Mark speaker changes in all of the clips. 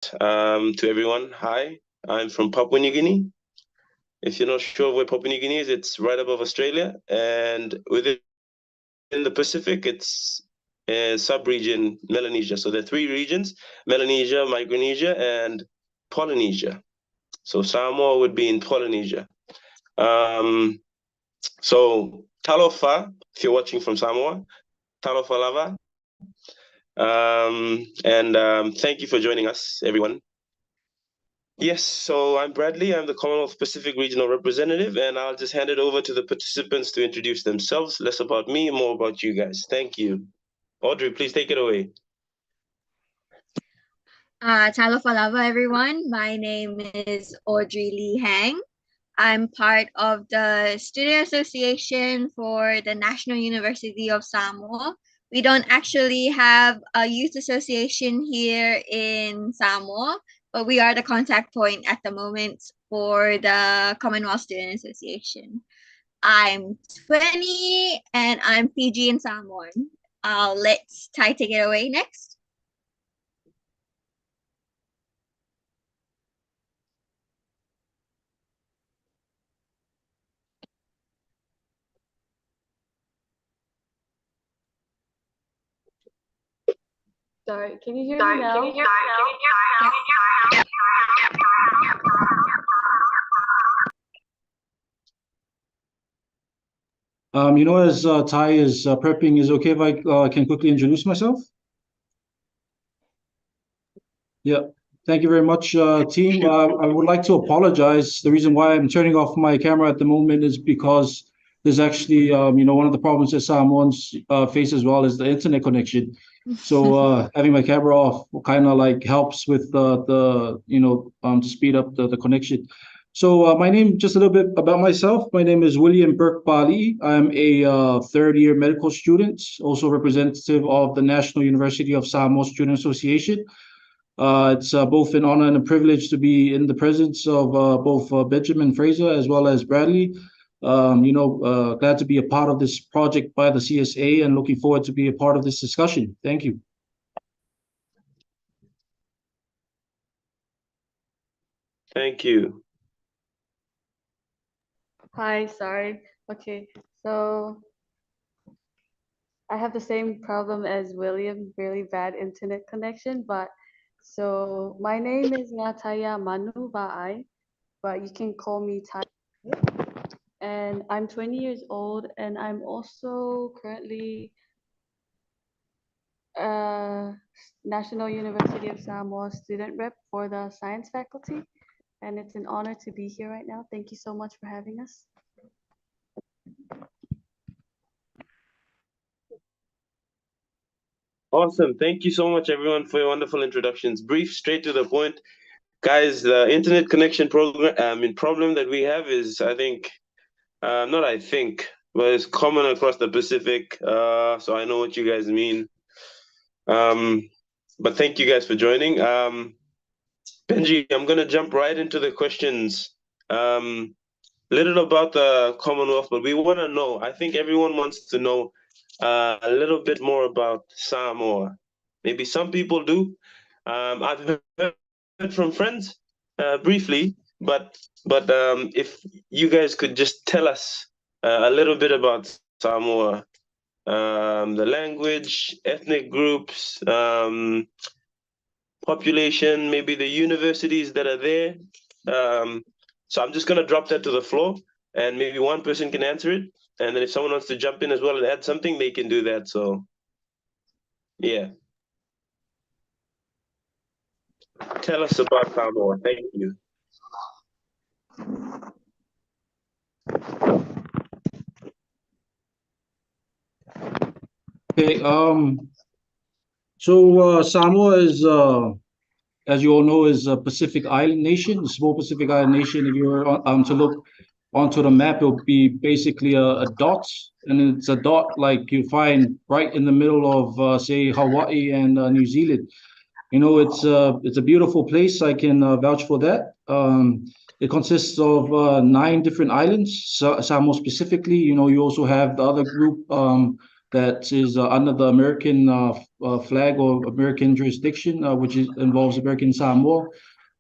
Speaker 1: to everyone. Hi, I'm from Papua New Guinea. If you're not sure where Papua New Guinea is, it's right above Australia, and within the Pacific, it's a sub-region Melanesia. So there are three regions: Melanesia, Micronesia, and Polynesia. So Samoa would be in Polynesia. So talofa, if you're watching from Samoa, talofa lava. Thank you for joining us, everyone. Yes, so I'm Bradley. I'm the Commonwealth Pacific Regional Representative, and I'll just hand it over to the participants to introduce themselves. Less about me, more about you guys. Thank you. Audrey, please take it away.
Speaker 2: Talofa lava, everyone. My name is Audrey Lee Hang. I'm part of the Student Association for the National University of Samoa. We don't actually have a youth association here in Samoa, but we are the contact point at the moment for the Commonwealth Student Association. I'm 20 and I'm Fiji and Samoan. Let Ty take it away next.
Speaker 3: Sorry, can you hear me now?
Speaker 4: As Ty is prepping, is it okay if I can quickly introduce myself? Yeah, thank you very much, team. I would like to apologize. The reason why I'm turning off my camera at the moment is because there's actually, one of the problems that Samoans face as well is the internet connection. So having my camera off kind of like helps with to speed up the connection. So my name, just a little bit about myself. My name is William Burke Bali. I'm a third-year medical student, also representative of the National University of Samoa Student Association. It's both an honor and a privilege to be in the presence of both Benjamin Fraser as well as Bradley. Glad to be a part of this project by the CSA and looking forward to be a part of this discussion. Thank you.
Speaker 1: Thank you.
Speaker 3: Hi, sorry. Okay, so I have the same problem as William, really bad internet connection, but so my name is Nataya Manu Ba'ai, but you can call me Tai. And I'm 20 years old, and I'm also currently National University of Samoa student rep for the science faculty, and it's an honor to be here right now. Thank you so much for having us.
Speaker 1: Awesome. Thank you so much, everyone, for your wonderful introductions. Brief, straight to the point. Guys, the internet connection problem that we have is, I think, but it's common across the Pacific. So I know what you guys mean. But thank you guys for joining. Benji, I'm gonna jump right into the questions. Little about the Commonwealth, but we want to know. I think everyone wants to know a little bit more about Samoa. Maybe some people do. I've heard from friends briefly, but if you guys could just tell us a little bit about Samoa, the language, ethnic groups, population, maybe the universities that are there. So I'm just going to drop that to the floor, and maybe one person can answer it. And then if someone wants to jump in as well and add something, they can do that. So, yeah. Tell us about Samoa. Thank you.
Speaker 4: Okay. So Samoa is, as you all know, is a Pacific Island nation, a small Pacific Island nation. If you were to look onto the map, it'll be basically a dot, and it's a dot like you find right in the middle of, say, Hawaii and New Zealand. It's a beautiful place. I can vouch for that. It consists of 9 different islands. Samoa specifically, you also have the other group that is under the American flag or American jurisdiction, which involves American Samoa,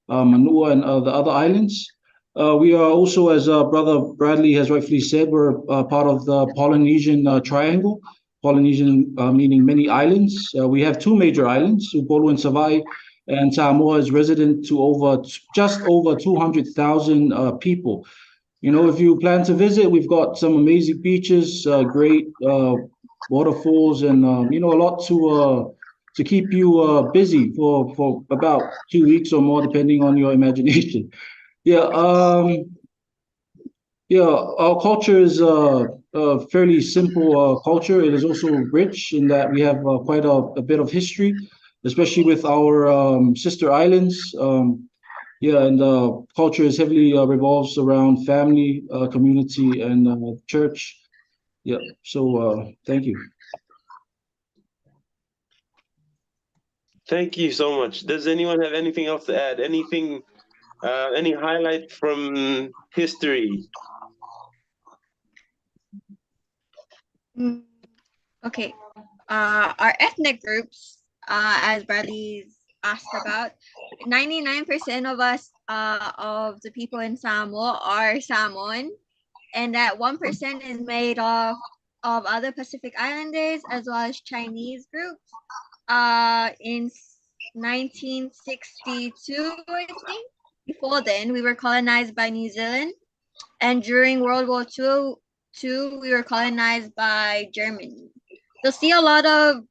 Speaker 4: Manua, and the other islands. We are also, as Brother Bradley has rightfully said, we're part of the Polynesian Triangle. Polynesian meaning many islands. We have two major islands, Upolu and Savai'i, and Samoa is resident to just over 200,000 people. You know, if you plan to visit, we've got some amazing beaches, great waterfalls, and you know, a lot to keep you busy for about 2 weeks or more, depending on your imagination. Yeah, yeah, our culture is a fairly simple culture. It is also rich in that we have quite a bit of history, especially with our sister islands. Yeah, and culture is heavily revolves around family, community, and church. Yeah, so thank you.
Speaker 1: Thank you so much. Does anyone have anything else to add? Anything, any highlight from history?
Speaker 2: Okay. Our ethnic groups, as Bradley's asked about, 99% of us, of the people in Samoa are Samoan, and that 1% is made of other Pacific Islanders as well as Chinese groups. In 1962, I think. Before then, we were colonized by New Zealand, and during World War II, we were colonized by Germany. You'll see a lot of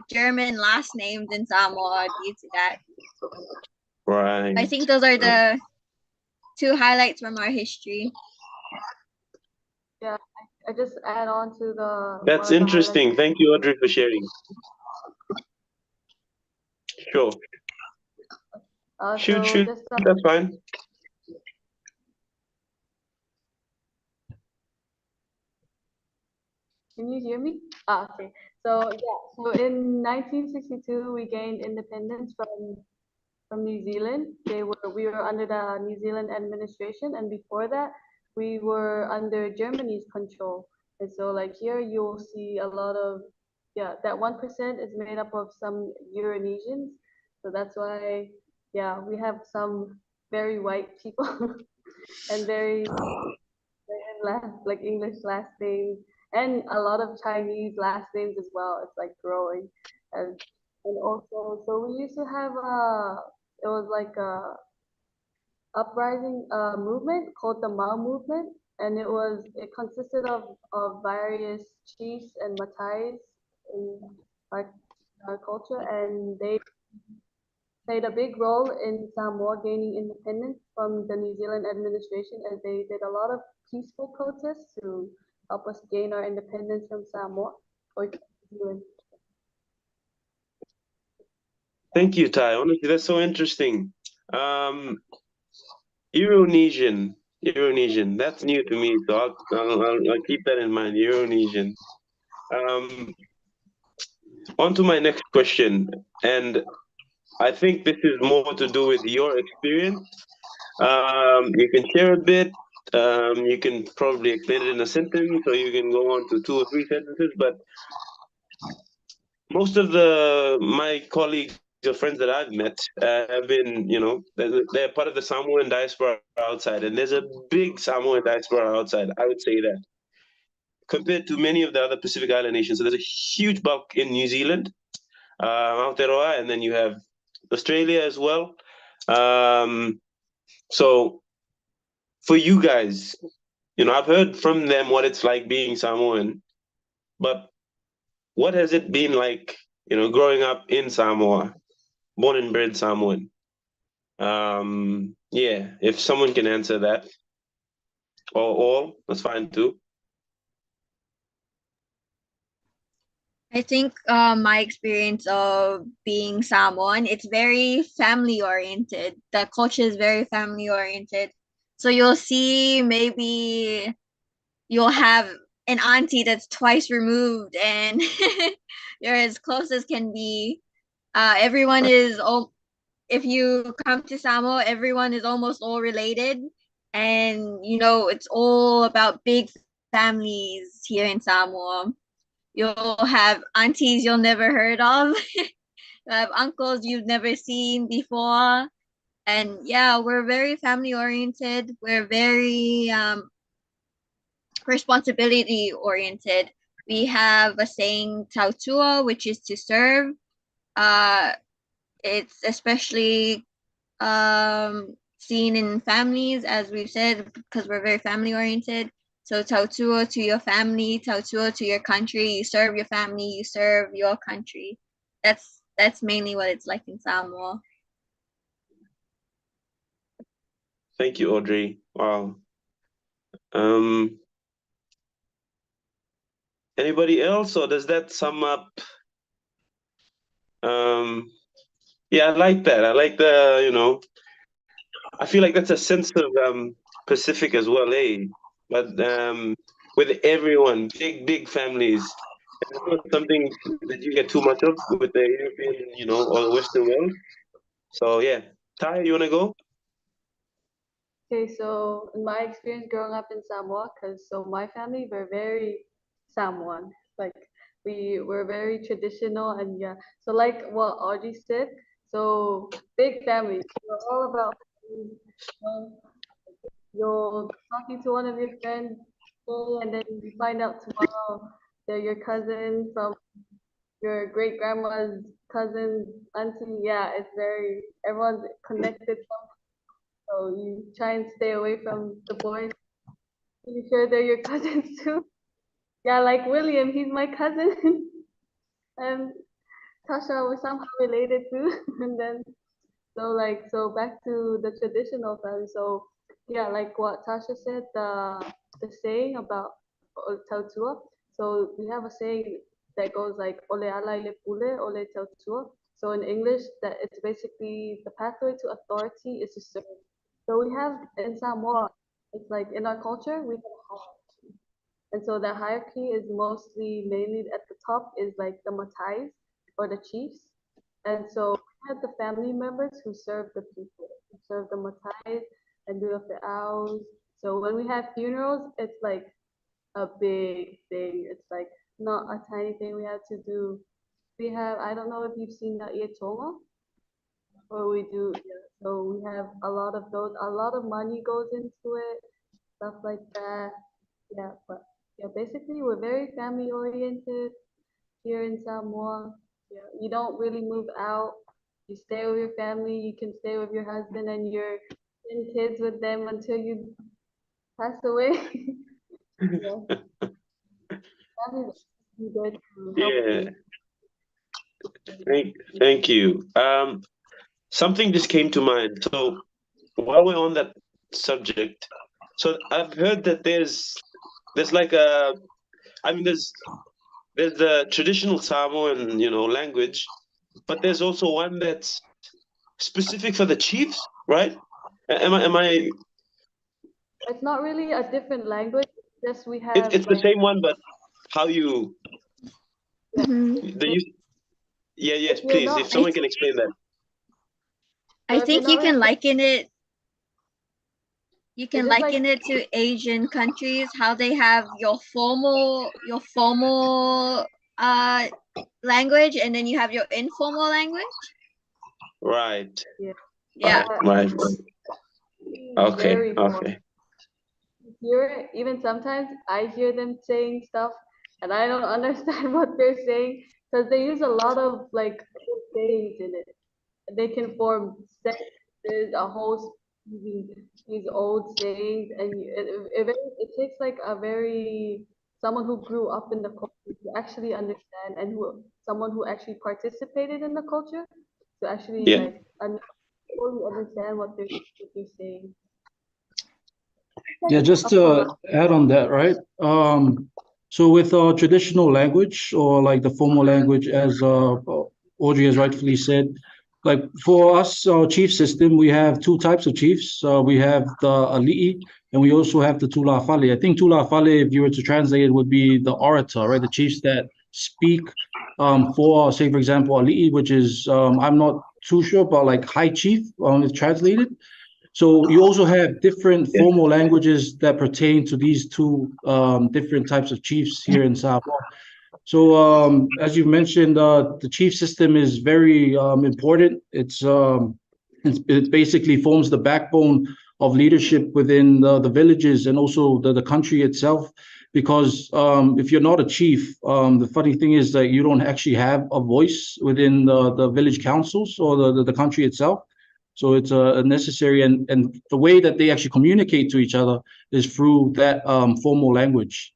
Speaker 2: German last names in Samoa due to that.
Speaker 1: Right.
Speaker 2: I think those are the two highlights from our history.
Speaker 3: Yeah, I just add on to the.
Speaker 1: That's interesting. Thank you, Audrey, for sharing. Sure. Shoot,
Speaker 3: So
Speaker 1: that's fine.
Speaker 3: Can you hear me? Okay. So yeah, so in 1962 we gained independence from New Zealand. We were under the New Zealand administration, and before that we were under Germany's control. And so like here you'll see a lot of that 1% is made up of some Euronesians. So that's why we have some very white people and very like English last names and a lot of Chinese last names as well. It's like growing, and also so we used to have it was like a uprising movement called the Mao movement, and it consisted of various chiefs and matais in our culture, and they played a big role in Samoa gaining independence from the New Zealand administration, as they did a lot of peaceful protests to help us gain our independence from Samoa.
Speaker 1: Thank you, Ty. Honestly, that's so interesting. Euronesian, that's new to me, so I'll keep that in mind. Euronesian. On to my next question, and I think this is more to do with your experience. You can share a bit. You can probably explain it in a sentence, or you can go on to 2 or 3 sentences. But most of my colleagues or friends that I've met have been, they're part of the Samoan diaspora outside, and there's a big Samoan diaspora outside. I would say that compared to many of the other Pacific Island nations. So there's a huge bulk in New Zealand, Aotearoa, and then you have Australia as well. So for you guys, I've heard from them what it's like being Samoan, but what has it been like, growing up in Samoa, born and bred Samoan? Yeah, if someone can answer that, or all, that's fine too.
Speaker 2: I think my experience of being Samoan, it's very family oriented. The culture is very family oriented. So you'll see maybe you'll have an auntie that's twice removed and you're as close as can be. Everyone is all, if you come to Samoa, everyone is almost all related. And it's all about big families here in Samoa. You'll have aunties you'll never heard of. You have uncles you've never seen before. And yeah, we're very family oriented. We're very responsibility oriented. We have a saying tautua, which is to serve. It's especially seen in families, as we've said, because we're very family oriented. So tautua to your family, tautua to your country. You serve your family, you serve your country. That's mainly what it's like in Samoa.
Speaker 1: Thank you, Audrey. Wow. Anybody else, or does that sum up? Yeah, I like that. I like the, I feel like that's a sense of Pacific as well, eh? But with everyone, big families. It's not something that you get too much of with the European, or the Western world. So yeah. Ty, you wanna go?
Speaker 3: Okay, so in my experience growing up in Samoa, so my family, we're very Samoan. Like we're very traditional, and yeah. So like what Audrey said, so big family. We're all about family. You're talking to one of your friends today, and then you find out tomorrow they're your cousin from your great grandma's cousin, auntie. Yeah, it's very everyone's connected. So you try and stay away from the boys. Pretty sure they're your cousins too. Yeah, like William, he's my cousin. And Tasha, we're somehow related too. And then so back to the traditional family. So yeah, like what Tasha said, the saying about tautua. So we have a saying that goes like ole ala ile pule, ole tautua. So in English, that it's basically the pathway to authority is to serve. So we have in Samoa, it's like in our culture, we have a hierarchy. And so the hierarchy is mostly mainly at the top is like the matais or the chiefs. And so we have the family members who serve the people, who serve the matais and do the owls. So when we have funerals, it's like a big thing. It's like not a tiny thing we have to do. We have, I don't know if you've seen the Iatoma, or we do, yeah. So we have a lot of those, a lot of money goes into it, stuff like that. Yeah, but yeah, basically we're very family oriented here in Samoa. Yeah, you don't really move out. You stay with your family. You can stay with your husband and your 10 kids with them until you pass away. Yeah, family is good to help
Speaker 1: Yeah.
Speaker 3: you.
Speaker 1: Thank you. Something just came to mind. So while we're on that subject, so I've heard that there's like there's the traditional Samoan, language, but there's also one that's specific for the chiefs, right? Am I
Speaker 3: It's not really a different language. Just we have
Speaker 1: it's the
Speaker 3: like
Speaker 1: same one, but how you the
Speaker 2: Mhm.
Speaker 1: use yeah, yes,
Speaker 3: if you're
Speaker 1: please.
Speaker 3: not
Speaker 1: If someone can explain that.
Speaker 2: I
Speaker 3: so if you're
Speaker 2: think
Speaker 3: not really
Speaker 2: you
Speaker 3: it's
Speaker 2: can
Speaker 3: just like
Speaker 2: liken it to Asian countries, how they have your formal language, and then you have your informal language.
Speaker 1: Right.
Speaker 3: yeah,
Speaker 2: Yeah.
Speaker 1: Right. Okay.
Speaker 3: very formal.
Speaker 1: Okay.
Speaker 3: Even sometimes I hear them saying stuff and I don't understand what they're saying because they use a lot of like old sayings in it. They can form sentences, a whole these old sayings, and it takes like a very someone who grew up in the culture to actually understand, and who someone who actually participated in the culture to actually
Speaker 1: Yeah.
Speaker 3: like fully understand what they're saying.
Speaker 4: Yeah, just to
Speaker 3: Apollo.
Speaker 4: add on that, right? So with traditional language or like the formal language, as Audrey has rightfully said, like for us, our chief system, we have two types of chiefs. We have the ali'i and we also have the tula fale. I think tula fale, if you were to translate it, would be the orator, right? The chiefs that speak for, say, for example, ali'i, which is I'm not too sure, but like high chief, if translated. So you also have different
Speaker 1: Yeah.
Speaker 4: formal languages that pertain to these two different types of chiefs here in Samoa. So, as you mentioned, the chief system is very important. It basically forms the backbone of leadership within the villages and also the country itself. Because if you're not a chief, the funny thing is that you don't actually have a voice within the village councils or the country itself. So it's a necessary, and the way that they actually communicate to each other is through that formal language.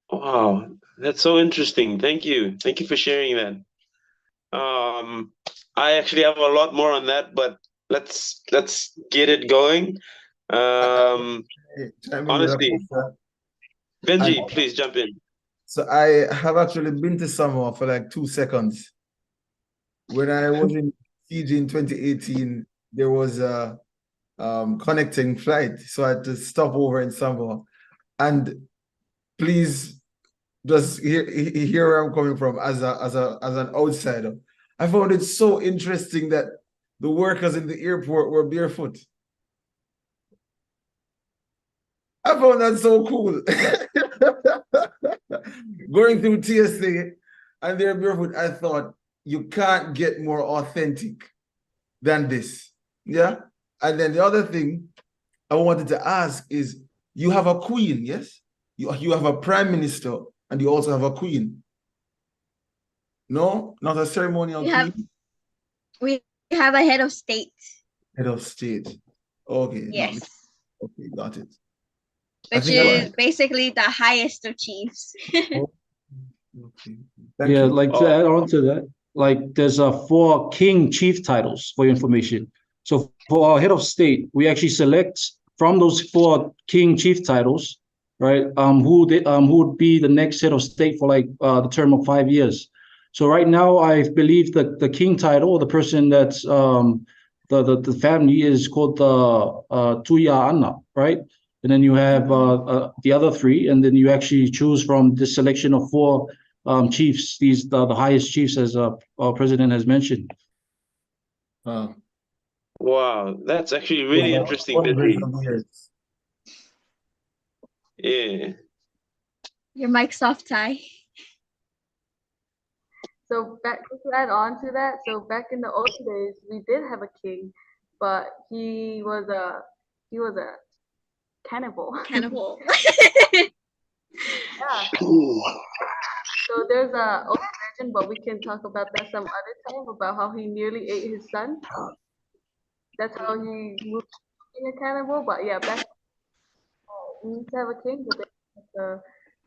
Speaker 1: Wow, that's so interesting. Thank you. Thank you for sharing that. I actually have a lot more on that, but let's get it going. Honestly, Benji, please jump in.
Speaker 5: So I have actually been to Samoa for like 2 seconds. When I was in Fiji in 2018, there was a connecting flight, so I had to stop over in Samoa. And please just hear where I'm coming from as an outsider. I found it so interesting that the workers in the airport were barefoot. I found that so cool. Going through TSA and they're barefoot, I thought you can't get more authentic than this. Yeah. And then the other thing I wanted to ask is, you have a queen, yes? You have a prime minister and you also have a queen. No, not a ceremonial queen.
Speaker 2: We have a head of state.
Speaker 5: Head of state. Okay.
Speaker 2: Yes.
Speaker 5: Okay, got it.
Speaker 2: Which is basically the highest of chiefs.
Speaker 5: Okay.
Speaker 4: Yeah, like to add on to that, like there's 4 king chief titles for your information. So for our head of state, we actually select from those 4 king chief titles, right? Who would be the next head of state for like the term of 5 years. So right now, I believe that the king title, or the person that's the family, is called the Tuya Anna, right? And then you have the other 3, and then you actually choose from this selection of 4 chiefs. These the highest chiefs, as our president has mentioned.
Speaker 1: Wow, that's actually really interesting, Benji. Yeah.
Speaker 2: Your mic's off, Ty.
Speaker 3: So back to add on to that, so back in the old days, we did have a king, but he was a cannibal.
Speaker 2: Cannibal.
Speaker 3: Yeah. So there's a old legend, but we can talk about that some other time, about how he nearly ate his son. That's how he moved to being a cannibal. But yeah, back we used to have a king, but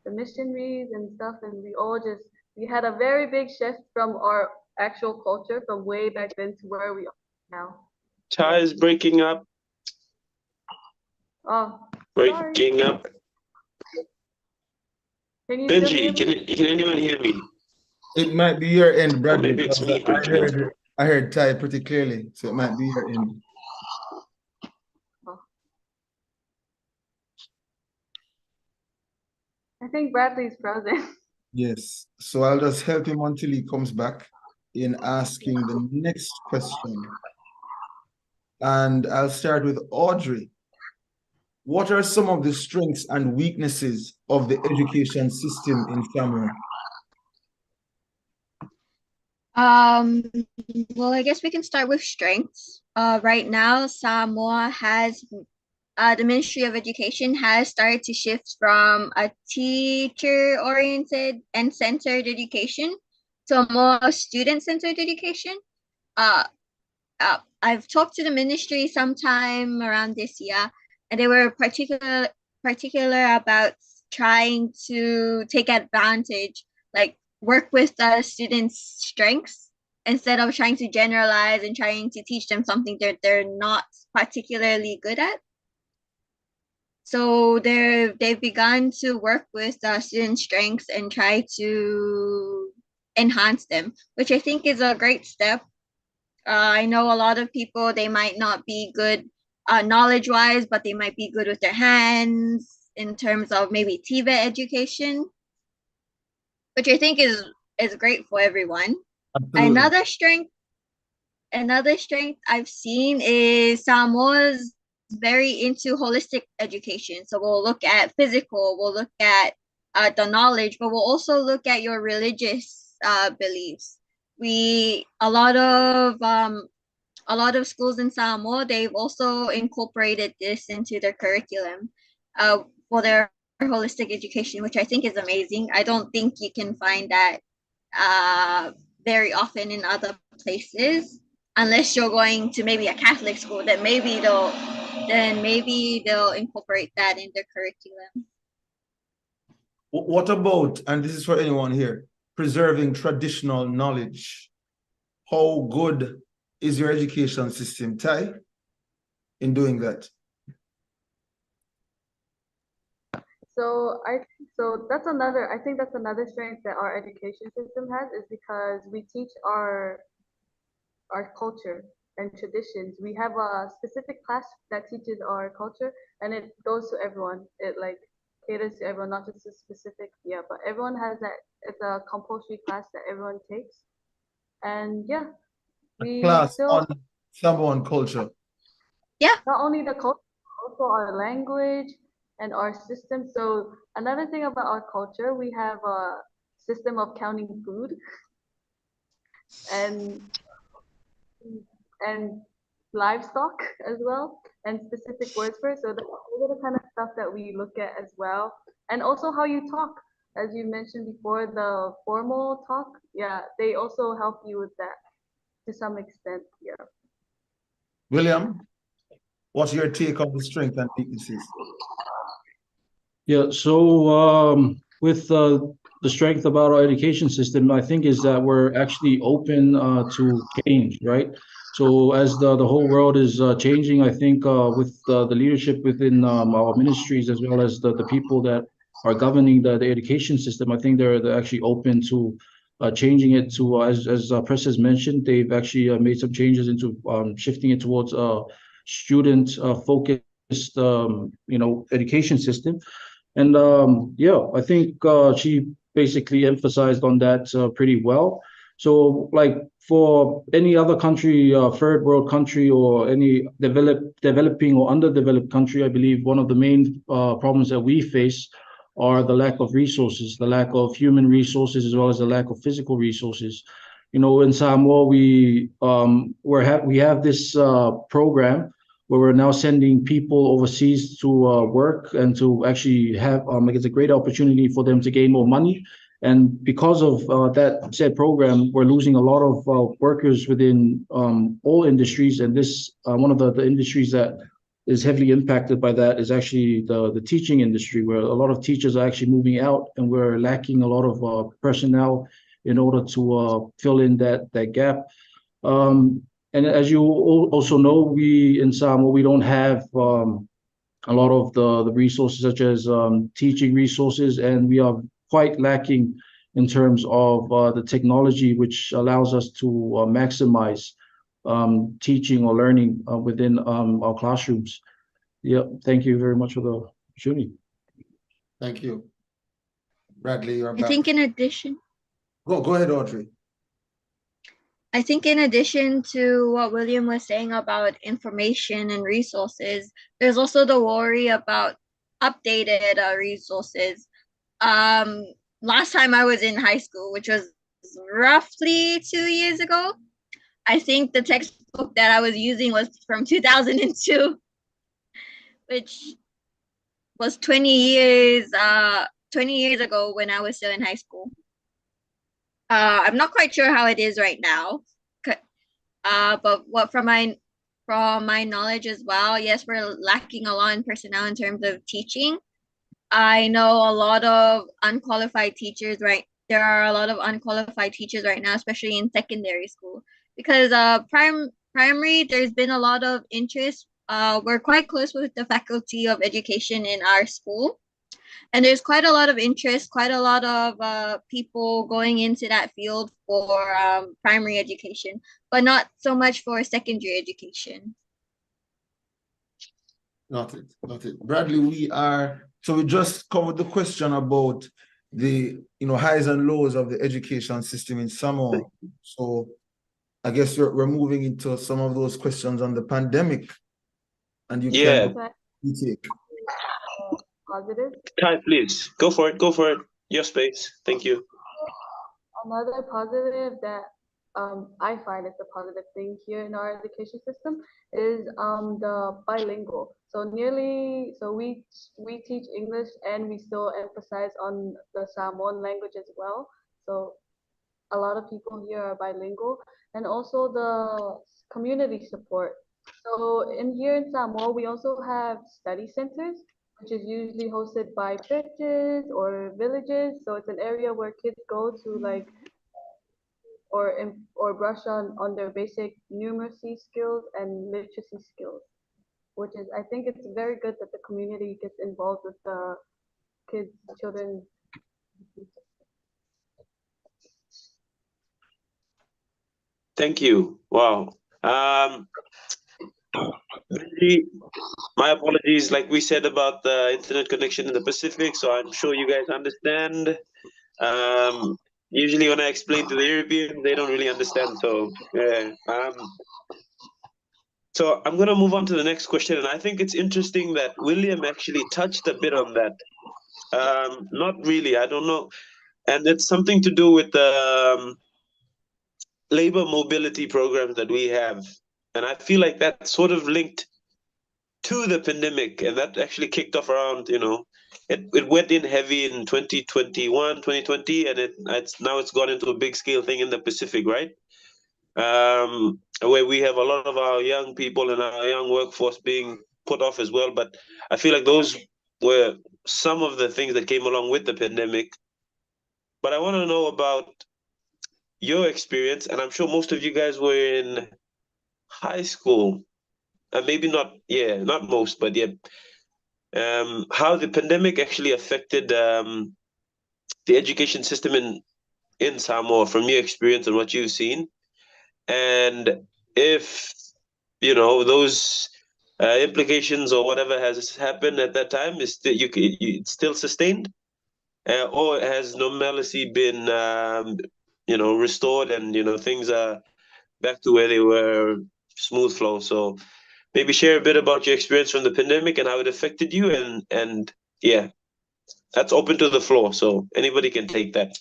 Speaker 3: the missionaries and stuff, and we had a very big shift from our actual culture from way back then to where we are now.
Speaker 1: Ty is breaking up.
Speaker 3: Oh,
Speaker 1: breaking up.
Speaker 3: Can you
Speaker 1: Benji, can anyone hear me?
Speaker 5: It might be your end, Bradley.
Speaker 1: Maybe it's me.
Speaker 5: I heard Ty pretty clearly, so it might be your end.
Speaker 3: I think Bradley's frozen.
Speaker 5: Yes, so I'll just help him until he comes back in asking the next question. And I'll start with Audrey. What are some of the strengths and weaknesses of the education system in Samoa?
Speaker 2: Well, I guess we can start with strengths. Right now, Samoa has the Ministry of Education has started to shift from a teacher-oriented and centered education to a more student-centered education. I've talked to the ministry sometime around this year, and they were particular about trying to take advantage, like work with the students' strengths instead of trying to generalize and trying to teach them something that they're not particularly good at. So they've begun to work with the student strengths and try to enhance them, which I think is a great step. I know a lot of people, they might not be good knowledge-wise, but they might be good with their hands in terms of maybe TVET education, which I think is great for everyone. Absolutely. Another strength I've seen is Samoa's very into holistic education. So we'll look at physical, we'll look at the knowledge, but we'll also look at your religious beliefs. A lot of schools in Samoa, they've also incorporated this into their curriculum for their holistic education, which I think is amazing. I don't think you can find that very often in other places, unless you're going to maybe a Catholic school. That maybe they'll incorporate that in their curriculum.
Speaker 5: What about, and this is for anyone here, preserving traditional knowledge? How good is your education system, Ty, in doing that?
Speaker 3: So I think that's another strength that our education system has, is because we teach our culture and traditions. We have a specific class that teaches our culture, and it goes to everyone. It like caters to everyone, not just a specific, but everyone has that. It's a compulsory class that everyone takes. And we
Speaker 5: Class
Speaker 3: still
Speaker 5: on Samoan culture.
Speaker 3: not only the culture, but also our language and our system. So another thing about our culture, we have a system of counting food and livestock as well, and specific words for it. So those are the kind of stuff that we look at as well. And also how you talk, as you mentioned before, the formal talk, they also help you with that to some extent.
Speaker 5: William, what's your take on the strengths and weaknesses?
Speaker 4: Yeah, so with the strength about our education system, I think, is that we're actually open to change, right? So as the whole world is changing, I think with the leadership within our ministries, as well as the people that are governing the education system, I think they're actually open to changing it to, as Press has mentioned, they've actually made some changes into shifting it towards student focused, education system. And I think she basically emphasized on that pretty well. So, like for any other country, third world country, or any developing or underdeveloped country, I believe one of the main problems that we face are the lack of resources, the lack of human resources, as well as the lack of physical resources. In Samoa, we have this program where we're now sending people overseas to work and to actually have it's a great opportunity for them to gain more money. And because of that said program, we're losing a lot of workers within all industries. And this one of the industries that is heavily impacted by that is actually the teaching industry, where a lot of teachers are actually moving out, and we're lacking a lot of personnel in order to fill in that gap. And as you also know, we in Samoa, we don't have a lot of the resources, such as teaching resources, and we are quite lacking in terms of the technology which allows us to maximize teaching or learning within our classrooms. Yeah, thank you very much for the opportunity.
Speaker 5: Thank you. Bradley, you're back.
Speaker 2: I think in addition,
Speaker 5: Go ahead, Audrey.
Speaker 2: I think in addition to what William was saying about information and resources, there's also the worry about updated resources. Last time I was in high school, which was roughly 2 years ago, I think the textbook that I was using was from 2002, which was 20 years ago when I was still in high school. I'm not quite sure how it is right now. But from my knowledge as well, yes, we're lacking a lot in personnel in terms of teaching. I know a lot of unqualified teachers, right? There are a lot of unqualified teachers right now, especially in secondary school, because primary, there's been a lot of interest. We're quite close with the Faculty of Education in our school, and there's quite a lot of interest, quite a lot of people going into that field for primary education, but not so much for secondary education.
Speaker 5: Noted. Bradley, we just covered the question about the highs and lows of the education system in Samoa. So I guess we're moving into some of those questions on the pandemic, and you can take.
Speaker 3: positive.
Speaker 1: Ty, please go for it. Go for it. Your space. Thank you.
Speaker 3: Another positive that I find it's a positive thing here in our education system is the bilingual. So we teach English and we still emphasize on the Samoan language as well. So a lot of people here are bilingual, and also the community support. So here in Samoa, we also have study centers, which is usually hosted by churches or villages. So it's an area where kids go to like or brush on their basic numeracy skills and literacy skills, which is I think it's very good that the community gets involved with the kids, children.
Speaker 1: Thank you. Wow. Benji, my apologies, like we said about the internet connection in the Pacific, so I'm sure you guys understand. Usually when I explain to the Europeans, they don't really understand. So yeah. So I'm gonna move on to the next question, and I think it's interesting that William actually touched a bit on that. Not really, I don't know, and it's something to do with the labor mobility programs that we have, and I feel like that's sort of linked to the pandemic, and that actually kicked off around, it went in heavy in 2021, 2020, and it's gone into a big scale thing in the Pacific, right? Where we have a lot of our young people and our young workforce being put off as well. But I feel like those were some of the things that came along with the pandemic. But I want to know about your experience, and I'm sure most of you guys were in high school, and maybe not, yeah, not most, but yeah, how the pandemic actually affected the education system in Samoa from your experience and what you've seen, and if those implications or whatever has happened at that time is still it's still sustained, or has normalcy been restored, and things are back to where they were, smooth flow. So maybe share a bit about your experience from the pandemic and how it affected you, and yeah, that's open to the floor, so anybody can take that.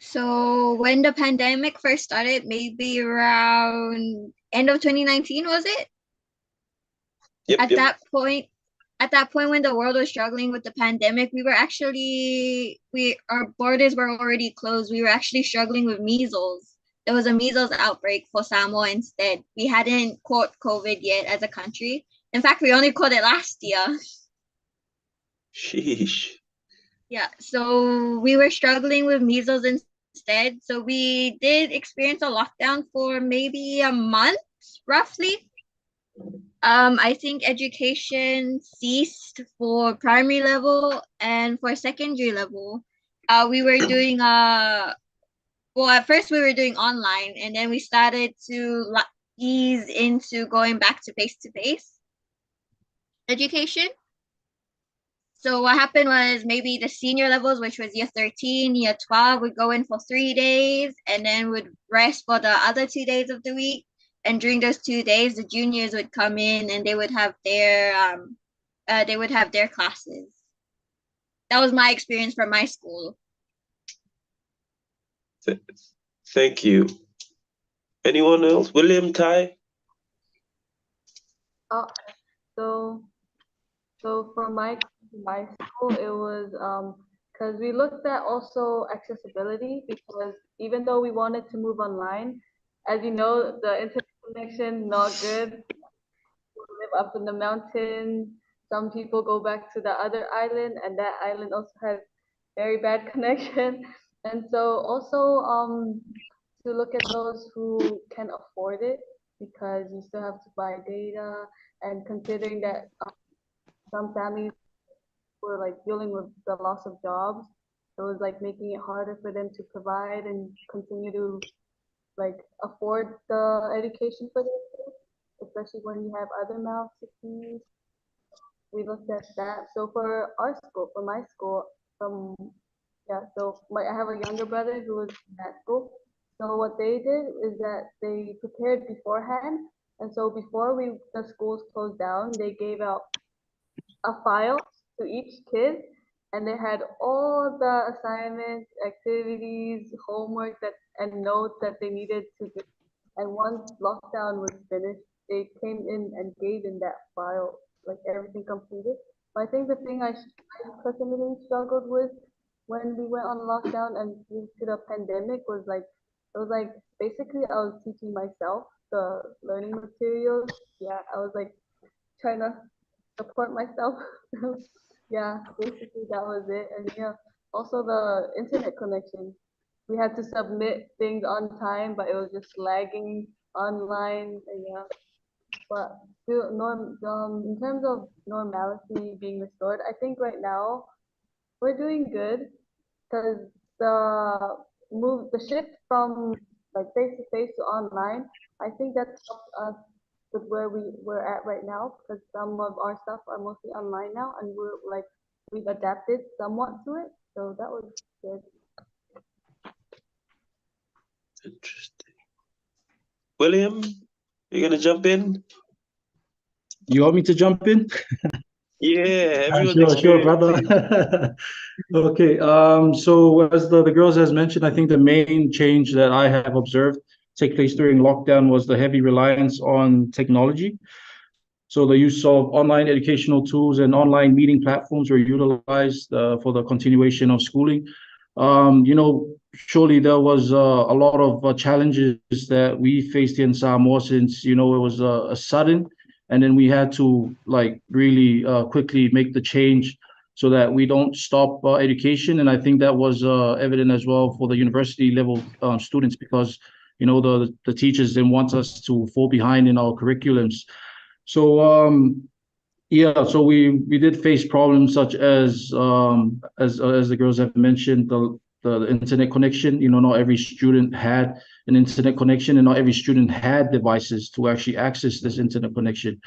Speaker 2: So when the pandemic first started, maybe around end of 2019, was it?
Speaker 1: Yep.
Speaker 2: At that point when the world was struggling with the pandemic, our borders were already closed. We were actually struggling with measles. There was a measles outbreak for Samoa instead. We hadn't caught COVID yet as a country. In fact, we only caught it last year.
Speaker 1: Sheesh.
Speaker 2: Yeah, so we were struggling with measles instead. So we did experience a lockdown for maybe a month, roughly. I think education ceased for primary level, and for secondary level, we were doing at first we were doing online, and then we started to ease into going back to face education. So what happened was maybe the senior levels, which was year 13, year 12, would go in for 3 days and then would rest for the other 2 days of the week. And during those 2 days, the juniors would come in and they would have their classes. That was my experience from my school.
Speaker 1: Thank you. Anyone else? William, Ty?
Speaker 3: So for my school, it was because we looked at also accessibility, because even though we wanted to move online, as you know, the internet connection not good. We live up in the mountains. Some people go back to the other island, and that island also has very bad connection. And so also to look at those who can afford it, because you still have to buy data, and considering that some families were like dealing with the loss of jobs, it was like making it harder for them to provide and continue to like afford the education for their kids, especially when you have other mouths to feed. We looked at that. So for our school, for my school, I have a younger brother who was in that school. So what they did is that they prepared beforehand, and so before the schools closed down, they gave out a file to each kid, and they had all the assignments, activities, homework and notes that they needed to do. And once lockdown was finished, they came in and gave in that file, like everything completed. But I think the thing I personally struggled with when we went on lockdown and due to the pandemic was like, it was like basically I was teaching myself the learning materials. Yeah, I was like trying to support myself. Yeah, basically that was it. And yeah, also the internet connection. We had to submit things on time, but it was just lagging online. And yeah, but still, in terms of normalcy being restored, I think right now we're doing good because the shift from like face to face to online, I think that helped us with where we're at right now because some of our stuff are mostly online now and we've adapted somewhat to it. So that was good.
Speaker 1: Interesting. William, you gonna jump in?
Speaker 4: You want me to jump in?
Speaker 1: Yeah, everyone's
Speaker 4: Sure,
Speaker 1: experiencing.
Speaker 4: brother. Okay, so as the girls has mentioned, I think the main change that I have observed take place during lockdown was the heavy reliance on technology. So the use of online educational tools and online meeting platforms were utilized for the continuation of schooling. Surely there was a lot of challenges that we faced in Samoa since, it was a sudden, and then we had to like really quickly make the change so that we don't stop education. And I think that was evident as well for the university level students because, the teachers didn't want us to fall behind in our curriculums. So yeah, so we did face problems such as the girls have mentioned, the internet connection. Not every student had an internet connection, and not every student had devices to actually access this internet connection.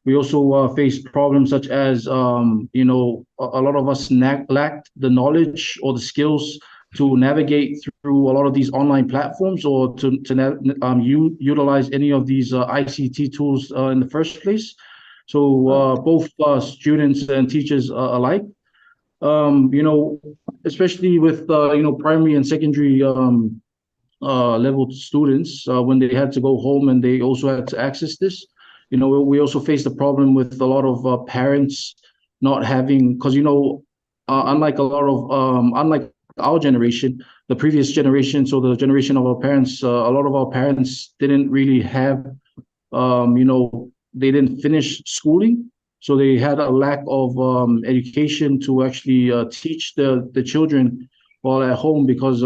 Speaker 4: We also faced problems such as a lot of us lacked the knowledge or the skills to navigate through a lot of these online platforms or to utilize any of these ICT tools in the first place. So both students and teachers alike, um, you know, especially with primary and secondary level students when they had to go home and they also had to access this. We also faced a problem with a lot of parents not having, because unlike our generation, the previous generation, so the generation of our parents, a lot of our parents didn't really have they didn't finish schooling, so they had a lack of education to actually teach the children while at home because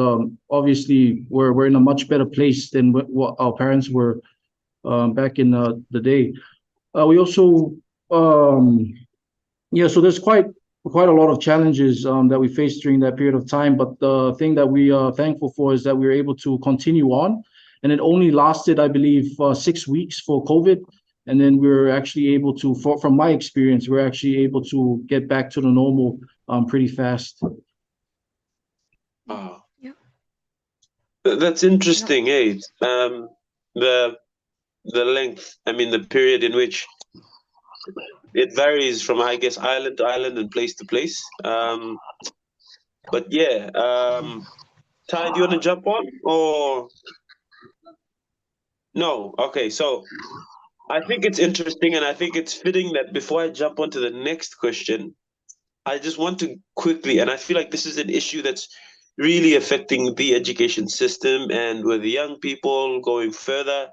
Speaker 4: obviously we're in a much better place than what our parents were back in the day. We also yeah, so there's quite a lot of challenges that we faced during that period of time. But the thing that we are thankful for is that we were able to continue on, and it only lasted, I believe, 6 weeks for COVID, and then we were actually able to, from my experience, we're actually able to get back to the normal pretty fast.
Speaker 1: Wow.
Speaker 2: Yeah.
Speaker 1: That's interesting, eh? The length, I mean, the period in which it varies from, I guess, island to island and place to place. But yeah, Ty, do you want to jump on or no? Okay, so I think it's interesting, and I think it's fitting that before I jump on to the next question, I just want to quickly, and I feel like this is an issue that's really affecting the education system and with the young people going further,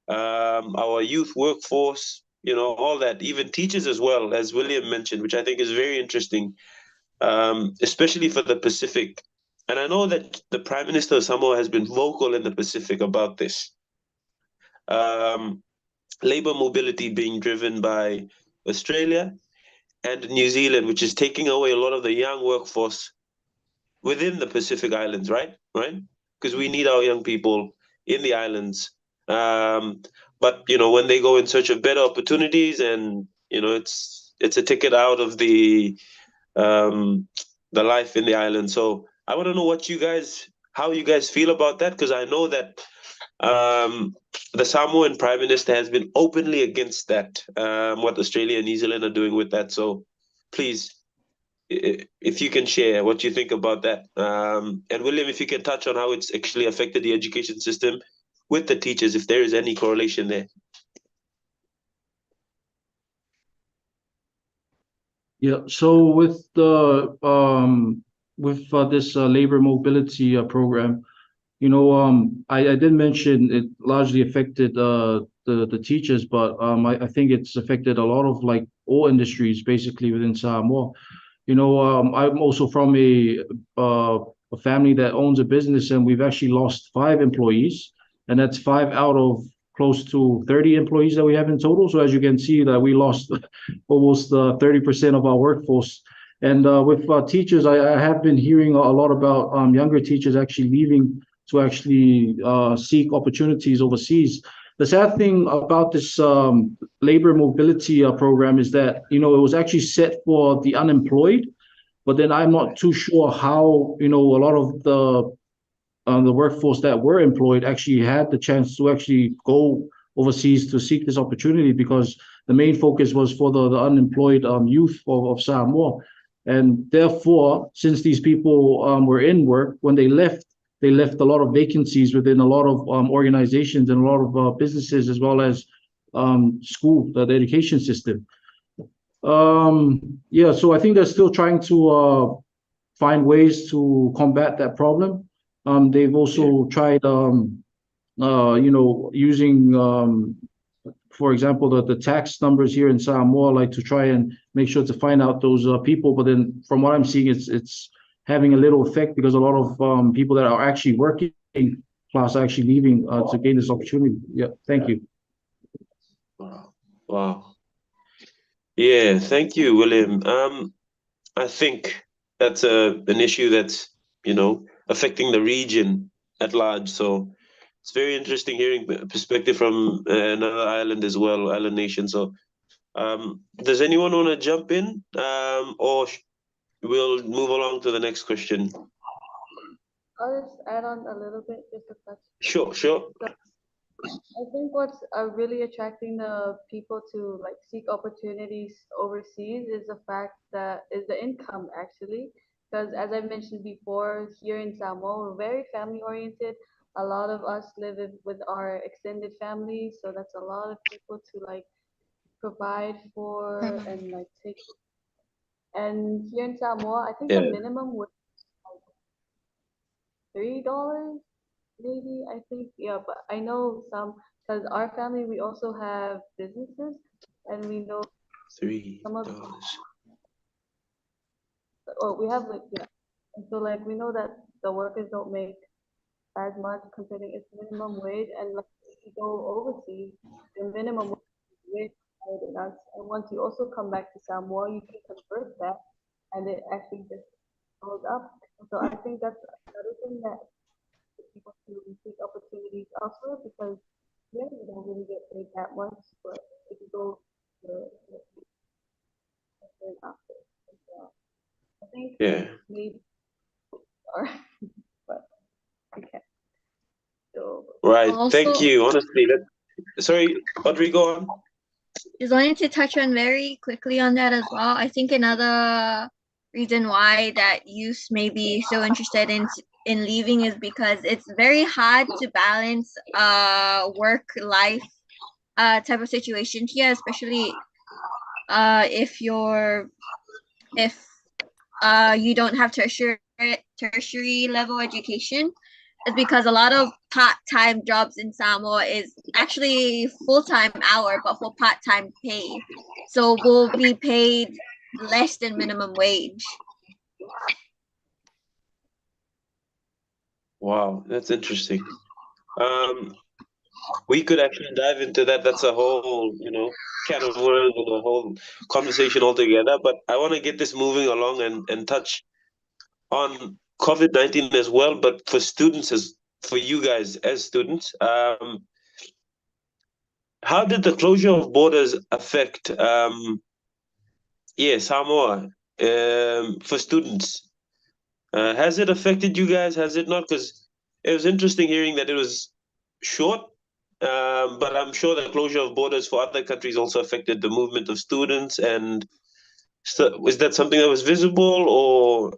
Speaker 1: our youth workforce, all that, even teachers as well, as William mentioned, which I think is very interesting, especially for the Pacific. And I know that the Prime Minister of Samoa has been vocal in the Pacific about this. Labor mobility being driven by Australia and New Zealand, which is taking away a lot of the young workforce within the Pacific Islands, right? Right? Because we need our young people in the islands. But when they go in search of better opportunities, and it's a ticket out of the life in the island. So I want to know how you guys feel about that, because I know that the Samoan Prime Minister has been openly against that, what Australia and New Zealand are doing with that. So please, if you can share what you think about that. And William, if you can touch on how it's actually affected the education system with the teachers, if there is any correlation there.
Speaker 4: Yeah, so with the this labor mobility program, I did mention it largely affected the teachers, but I think it's affected a lot of like all industries basically within Samoa. I'm also from a family that owns a business, and we've actually lost 5 employees, and that's 5 out of close to 30 employees that we have in total. So as you can see, that we lost almost 30% of our workforce. And with teachers, I have been hearing a lot about younger teachers actually leaving to actually seek opportunities overseas. The sad thing about this labor mobility program is that it was actually set for the unemployed, but then I'm not too sure how a lot of the workforce that were employed actually had the chance to actually go overseas to seek this opportunity, because the main focus was for the unemployed youth of Samoa. And therefore, since these people were in work, when they left a lot of vacancies within a lot of organizations and a lot of businesses, as well as school, the education system. Yeah, so I think they're still trying to find ways to combat that problem. They've also tried, using, for example, the tax numbers here in Samoa, like to try and make sure to find out those people. But then, from what I'm seeing, it's having a little effect, because a lot of people that are actually working class are actually leaving to gain this opportunity. Yeah, thank you.
Speaker 1: Wow. Yeah, thank you, William. I think that's an issue that's, affecting the region at large. So it's very interesting hearing a perspective from another island as well, island nation. So does anyone want to jump in, or we'll move along to the next question?
Speaker 3: I'll just add on a little bit, just a touch.
Speaker 1: Sure.
Speaker 3: So I think what's really attracting the people to like seek opportunities overseas is the income actually, because as I mentioned before, here in Samoa, we're very family oriented. A lot of us live with our extended families, so that's a lot of people to like provide for and like take. And here in Samoa, I think the minimum was like $3, maybe. I think, yeah, but I know some, because our family, we also have businesses, and we know some of
Speaker 1: $3.
Speaker 3: we have like, yeah, and so like we know that the workers don't make as much considering it's minimum wage, and like if you go overseas, the minimum wage is higher than us, and once you also come back to Samoa, you can convert that, and it actually just goes up. So I think that's another thing that people to seek opportunities elsewhere, because yeah, you don't really get paid that much, but if you go to after, I think maybe are, but okay. So
Speaker 1: Right.
Speaker 2: Also,
Speaker 1: thank you. Honestly, sorry, Audrey, go on.
Speaker 2: Just wanted to touch on very quickly on that as well. I think another reason why that youth may be so interested in leaving is because it's very hard to balance work life type of situation here, especially if you don't have tertiary level education. It's because a lot of part-time jobs in Samoa is actually full-time hour, but for part-time pay. So we'll be paid less than minimum wage.
Speaker 1: Wow, that's interesting. We could actually dive into that. That's a whole, can of worms and a whole conversation altogether. But I want to get this moving along and touch on COVID-19 as well. But for students, for you guys as students, how did the closure of borders affect, Samoa, for students? Has it affected you guys? Has it not? Because it was interesting hearing that it was short, but I'm sure the closure of borders for other countries also affected the movement of students and is that something that was visible, or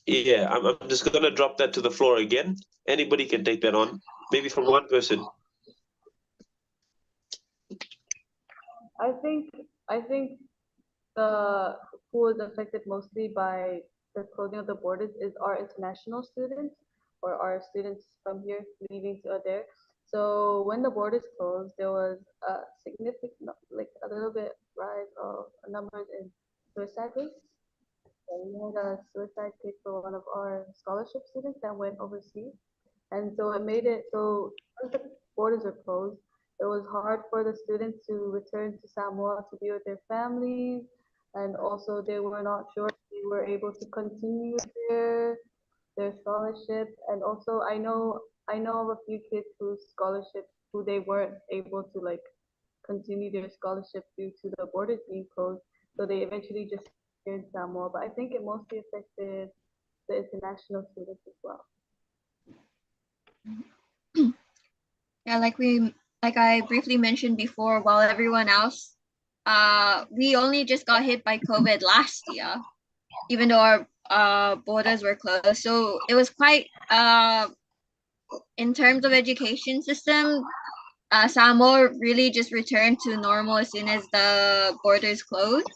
Speaker 1: yeah, I'm just gonna drop that to the floor again. Anybody can take that on, maybe from one person.
Speaker 3: I think the who is affected mostly by the closing of the borders is our international students or our students from here leaving to there. So when the borders closed, there was a significant, like a little bit rise of numbers in suicide rates. So we had a suicide case for one of our scholarship students that went overseas. And so it made it so once the borders were closed, it was hard for the students to return to Samoa to be with their families. And also they were not sure if they were able to continue their scholarship. And also I know of a few kids whose scholarship who they weren't able to like continue their scholarship due to the borders being closed. So they eventually just stayed in Samoa. But I think it mostly affected the international students as well.
Speaker 2: Yeah, like I briefly mentioned before, while everyone else, we only just got hit by COVID last year, even though our borders were closed. So it was quite in terms of education system, Samoa really just returned to normal as soon as the borders closed.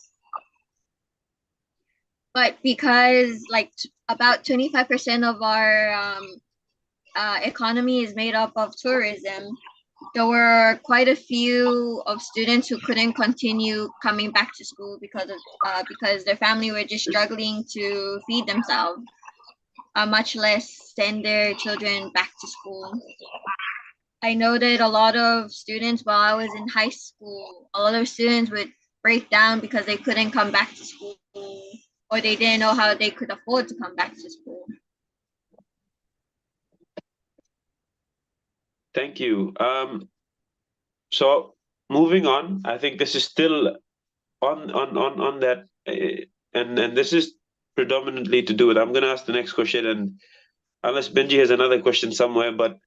Speaker 2: But because like about 25% of our economy is made up of tourism, there were quite a few of students who couldn't continue coming back to school because their family were just struggling to feed themselves, much less send their children back to school. I noted a lot of students while I was in high school, a lot of students would break down because they couldn't come back to school or they didn't know how they could afford to come back to school.
Speaker 1: Thank you. So moving on, I think this is still on that, and this is predominantly to do with. I'm going to ask the next question, and unless Benji has another question somewhere, but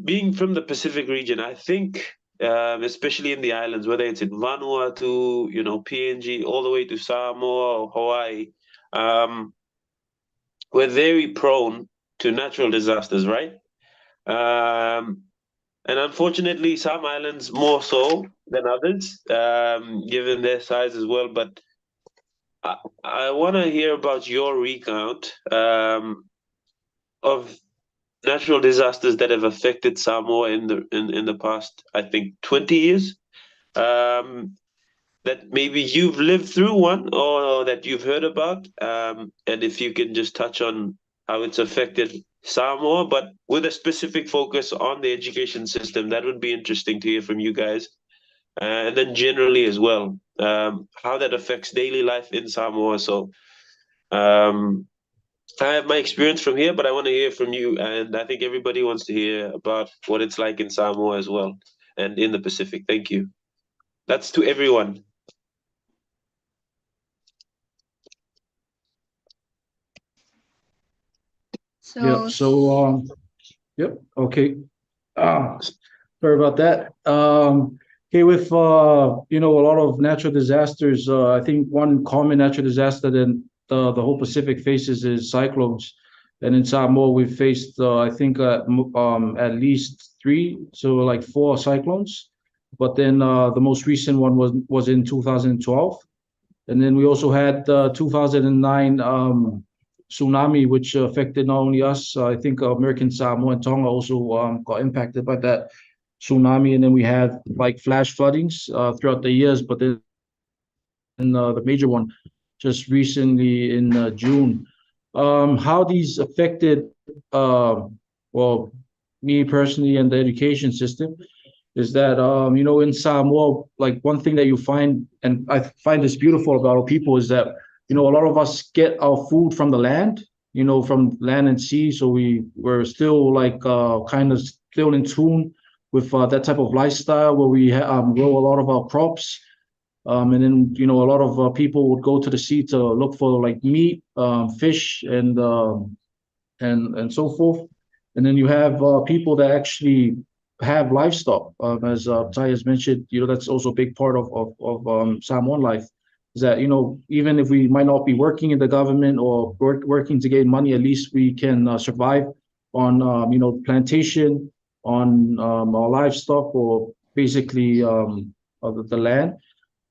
Speaker 1: being from the Pacific region, I think, especially in the islands, whether it's in Vanuatu, PNG, all the way to Samoa or Hawaii, we're very prone to natural disasters, right? And unfortunately, some islands more so than others, given their size as well. But I want to hear about your recount of natural disasters that have affected Samoa in the past, I think, 20 years. That maybe you've lived through one or that you've heard about, and if you can just touch on how it's affected Samoa, but with a specific focus on the education system, that would be interesting to hear from you guys. And then generally as well, how that affects daily life in Samoa. So I have my experience from here, but I want to hear from you, and I think everybody wants to hear about what it's like in Samoa as well and in the Pacific. Thank you. That's to everyone.
Speaker 2: So,
Speaker 4: Yep. Okay. Sorry about that. Okay, with a lot of natural disasters, I think one common natural disaster that the whole Pacific faces is cyclones. And in Samoa, we've faced I think at least three, so like four cyclones. But then the most recent one was in 2012. And then we also had 2009 tsunami, which affected not only us, I think American Samoa and Tonga also got impacted by that tsunami. And then we had like flash floodings throughout the years, but then the major one just recently in June. How these affected, well, me personally and the education system is that in Samoa, like one thing that you find, and I find this beautiful about our people, is that a lot of us get our food from the land, from land and sea. So we're still like kind of still in tune with that type of lifestyle where we grow a lot of our crops. And then a lot of people would go to the sea to look for like meat, fish, and so forth. And then you have people that actually have livestock. As Ty has mentioned, that's also a big part of Samoan life. Is that even if we might not be working in the government or working to gain money, at least we can survive on plantation, on our livestock, or basically the land.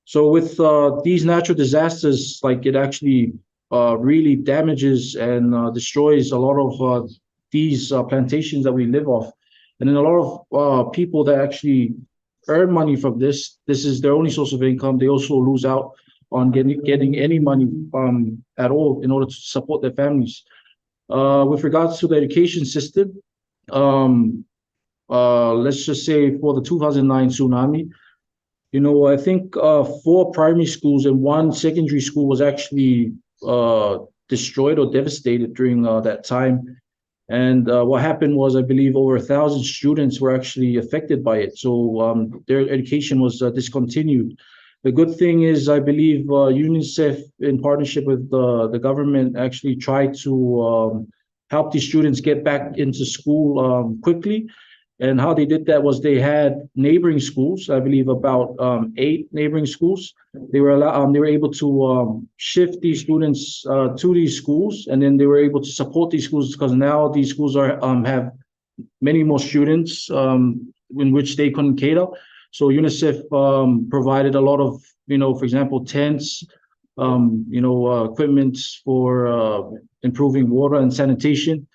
Speaker 4: So with these natural disasters, like it actually really damages and destroys a lot of these plantations that we live off. And then a lot of people that actually earn money from this, this is their only source of income. They also lose out on getting any money at all in order to support their families. With regards to the education system, um, let's just say for the 2009 tsunami, I think 4 primary schools and 1 secondary school was actually destroyed or devastated during that time. And what happened was, I believe, over 1,000 students were actually affected by it. So their education was discontinued. The good thing is, I believe UNICEF, in partnership with the government, actually tried to help these students get back into school quickly. And how they did that was they had neighboring schools, I believe about 8 neighboring schools. They were able to shift these students to these schools, and then they were able to support these schools because now these schools have many more students in which they couldn't cater. So UNICEF provided a lot of, for example, tents, equipment for improving water and sanitation,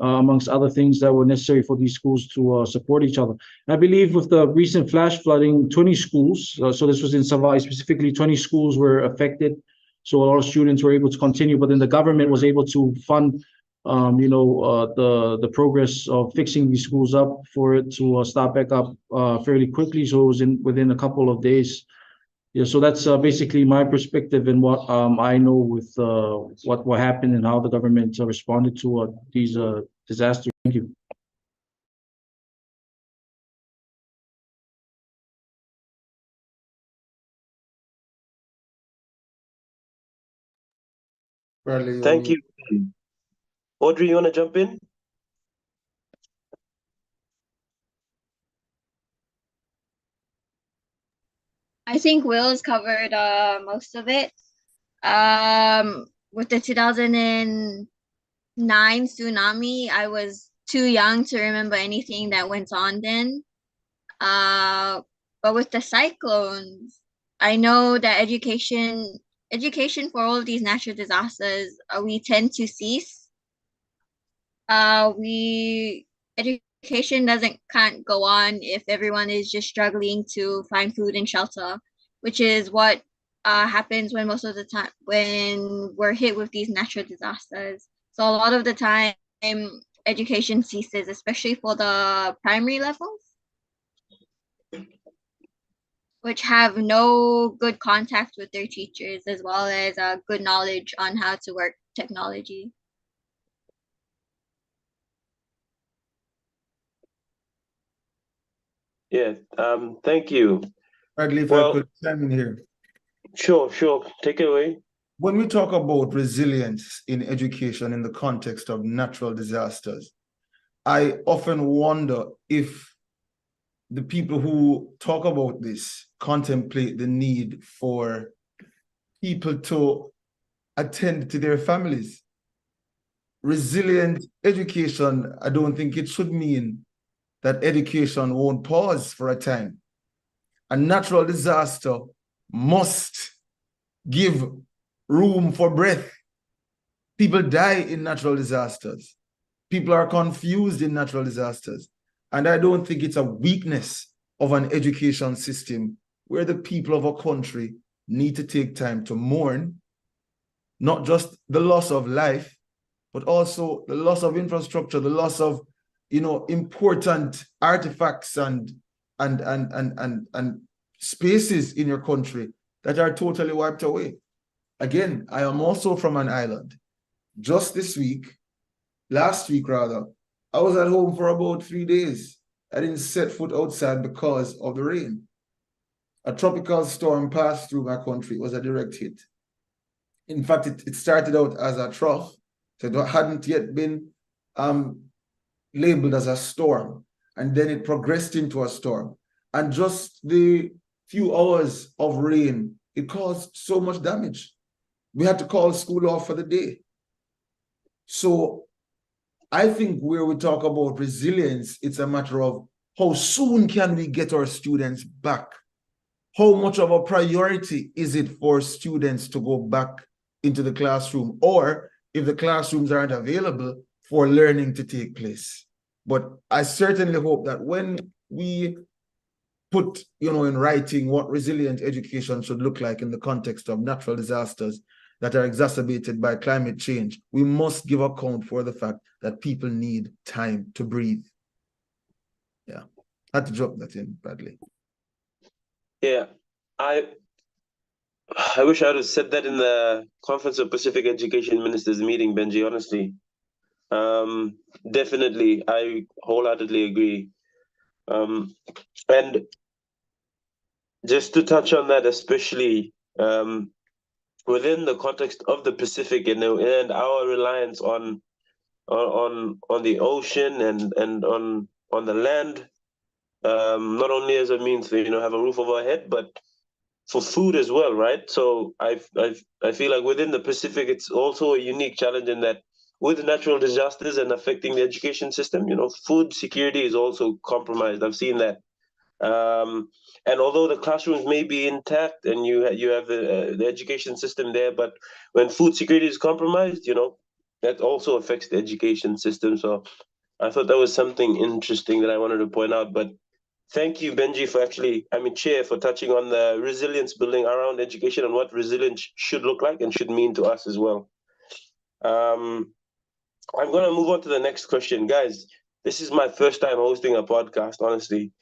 Speaker 4: amongst other things that were necessary for these schools to support each other. I believe with the recent flash flooding, 20 schools, so this was in Savai'i specifically, 20 schools were affected. So a lot of students were able to continue, but then the government was able to fund, the progress of fixing these schools up for it to start back up fairly quickly. So it was within a couple of days. Yeah, so that's basically my perspective and what I know with what happened and how the government responded to these disasters. Thank you.
Speaker 5: Bradley,
Speaker 1: Thank you. Audrey, you want to jump in?
Speaker 2: I think Will's covered most of it. With the 2009 tsunami, I was too young to remember anything that went on then. But with the cyclones, I know that education for all of these natural disasters, we tend to cease. We Education can't go on if everyone is just struggling to find food and shelter, which is what happens when most of the time when we're hit with these natural disasters. So a lot of the time, education ceases, especially for the primary levels, which have no good contact with their teachers, as well as good knowledge on how to work technology.
Speaker 1: Yeah, thank you.
Speaker 5: Bradley, if I
Speaker 1: Well,
Speaker 5: could chime in here.
Speaker 1: sure. Take it away.
Speaker 5: When we talk about resilience in education in the context of natural disasters, I often wonder if the people who talk about this contemplate the need for people to attend to their families. Resilient education, I don't think it should mean that education won't pause for a time. A natural disaster must give room for breath. People die in natural disasters. People are confused in natural disasters. And I don't think it's a weakness of an education system where the people of a country need to take time to mourn, not just the loss of life, but also the loss of infrastructure, the loss of, important artifacts and spaces in your country that are totally wiped away. Again, I am also from an island. Just last week rather, I was at home for about 3 days. I didn't set foot outside because of the rain. A tropical storm passed through my country. It was a direct hit. In fact, it started out as a trough, so it hadn't yet been labeled as a storm. and then it progressed into a storm. And just the few hours of rain, it caused so much damage. We had to call school off for the day. So I think where we talk about resilience, it's a matter of how soon can we get our students back? How much of a priority is it for students to go back into the classroom, or if the classrooms aren't available, for learning to take place? But I certainly hope that when we put, in writing what resilient education should look like in the context of natural disasters that are exacerbated by climate change, we must give account for the fact that people need time to breathe. Yeah, I had to drop that in, Bradley.
Speaker 1: Yeah, I wish I would have said that in the Conference of Pacific Education Ministers meeting, Benji, honestly. Definitely, I wholeheartedly agree. And just to touch on that, especially within the context of the Pacific and our reliance on the ocean and on the land, not only as a means to have a roof over our head, but for food as well, right? So I feel like within the Pacific, it's also a unique challenge in that with natural disasters and affecting the education system, food security is also compromised. I've seen that. And although the classrooms may be intact and you have the education system there, but when food security is compromised, that also affects the education system. So I thought that was something interesting that I wanted to point out. But thank you, Benji, Chair, for touching on the resilience building around education and what resilience should look like and should mean to us as well. I'm going to move on to the next question. Guys, this is my first time hosting a podcast, honestly.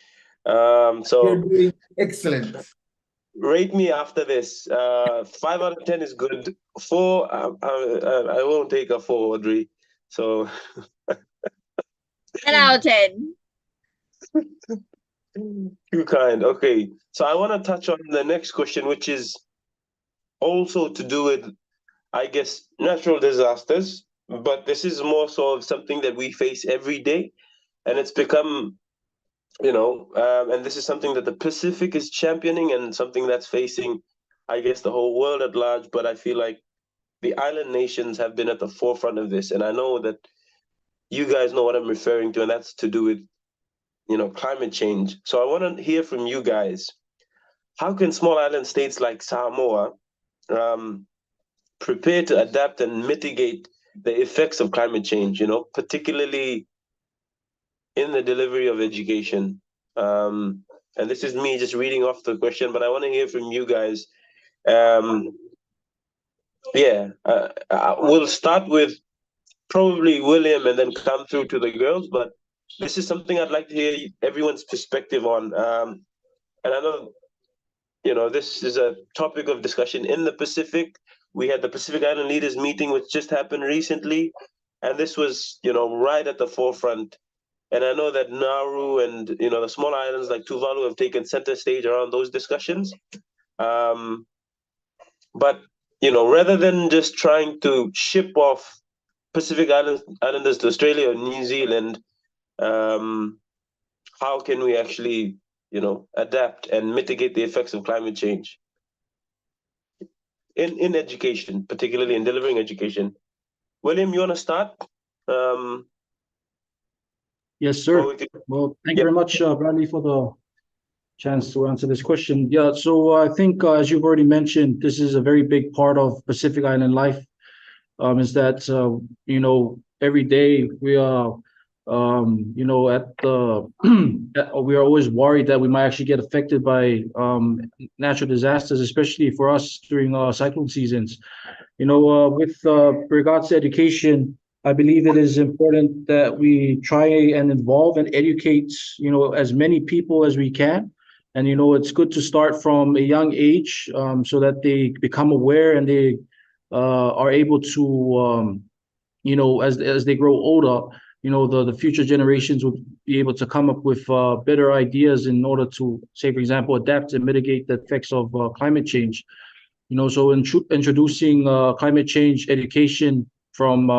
Speaker 1: So
Speaker 5: you're doing excellent.
Speaker 1: Rate me after this. 5 out of 10 is good. 4, I won't take a 4, Audrey. So
Speaker 2: 10 out of 10.
Speaker 1: Too kind. Okay. So I want to touch on the next question, which is also to do with, I guess, natural disasters. But this is more so of something that we face every day. And it's become, and this is something that the Pacific is championing and something that's facing, I guess, the whole world at large. But I feel like the island nations have been at the forefront of this. And I know that you guys know what I'm referring to, and that's to do with climate change. So I want to hear from you guys. How can small island states like Samoa prepare to adapt and mitigate the effects of climate change, particularly in the delivery of education? And this is me just reading off the question, but I want to hear from you guys. We'll start with probably William and then come through to the girls, but this is something I'd like to hear everyone's perspective on. And I know, this is a topic of discussion in the Pacific. We had the Pacific Island Leaders meeting, which just happened recently. And this was, right at the forefront. And I know that Nauru and, the small islands like Tuvalu have taken center stage around those discussions. But, rather than just trying to ship off Pacific Islanders to Australia or New Zealand, how can we actually, adapt and mitigate the effects of climate change in education, particularly in delivering education? William, you want to start?
Speaker 4: Yes, sir. Well, thank you very much, Bradley, for the chance to answer this question. Yeah, so I think, as you've already mentioned, this is a very big part of Pacific Island life, is that, every day we are, we are always worried that we might actually get affected by natural disasters, especially for us during cyclone seasons. With regards to education, I believe it is important that we try and involve and educate, as many people as we can. And, it's good to start from a young age, so that they become aware and they are able to, as they grow older, the future generations will be able to come up with better ideas in order to, say, for example, adapt and mitigate the effects of climate change. So introducing climate change education from,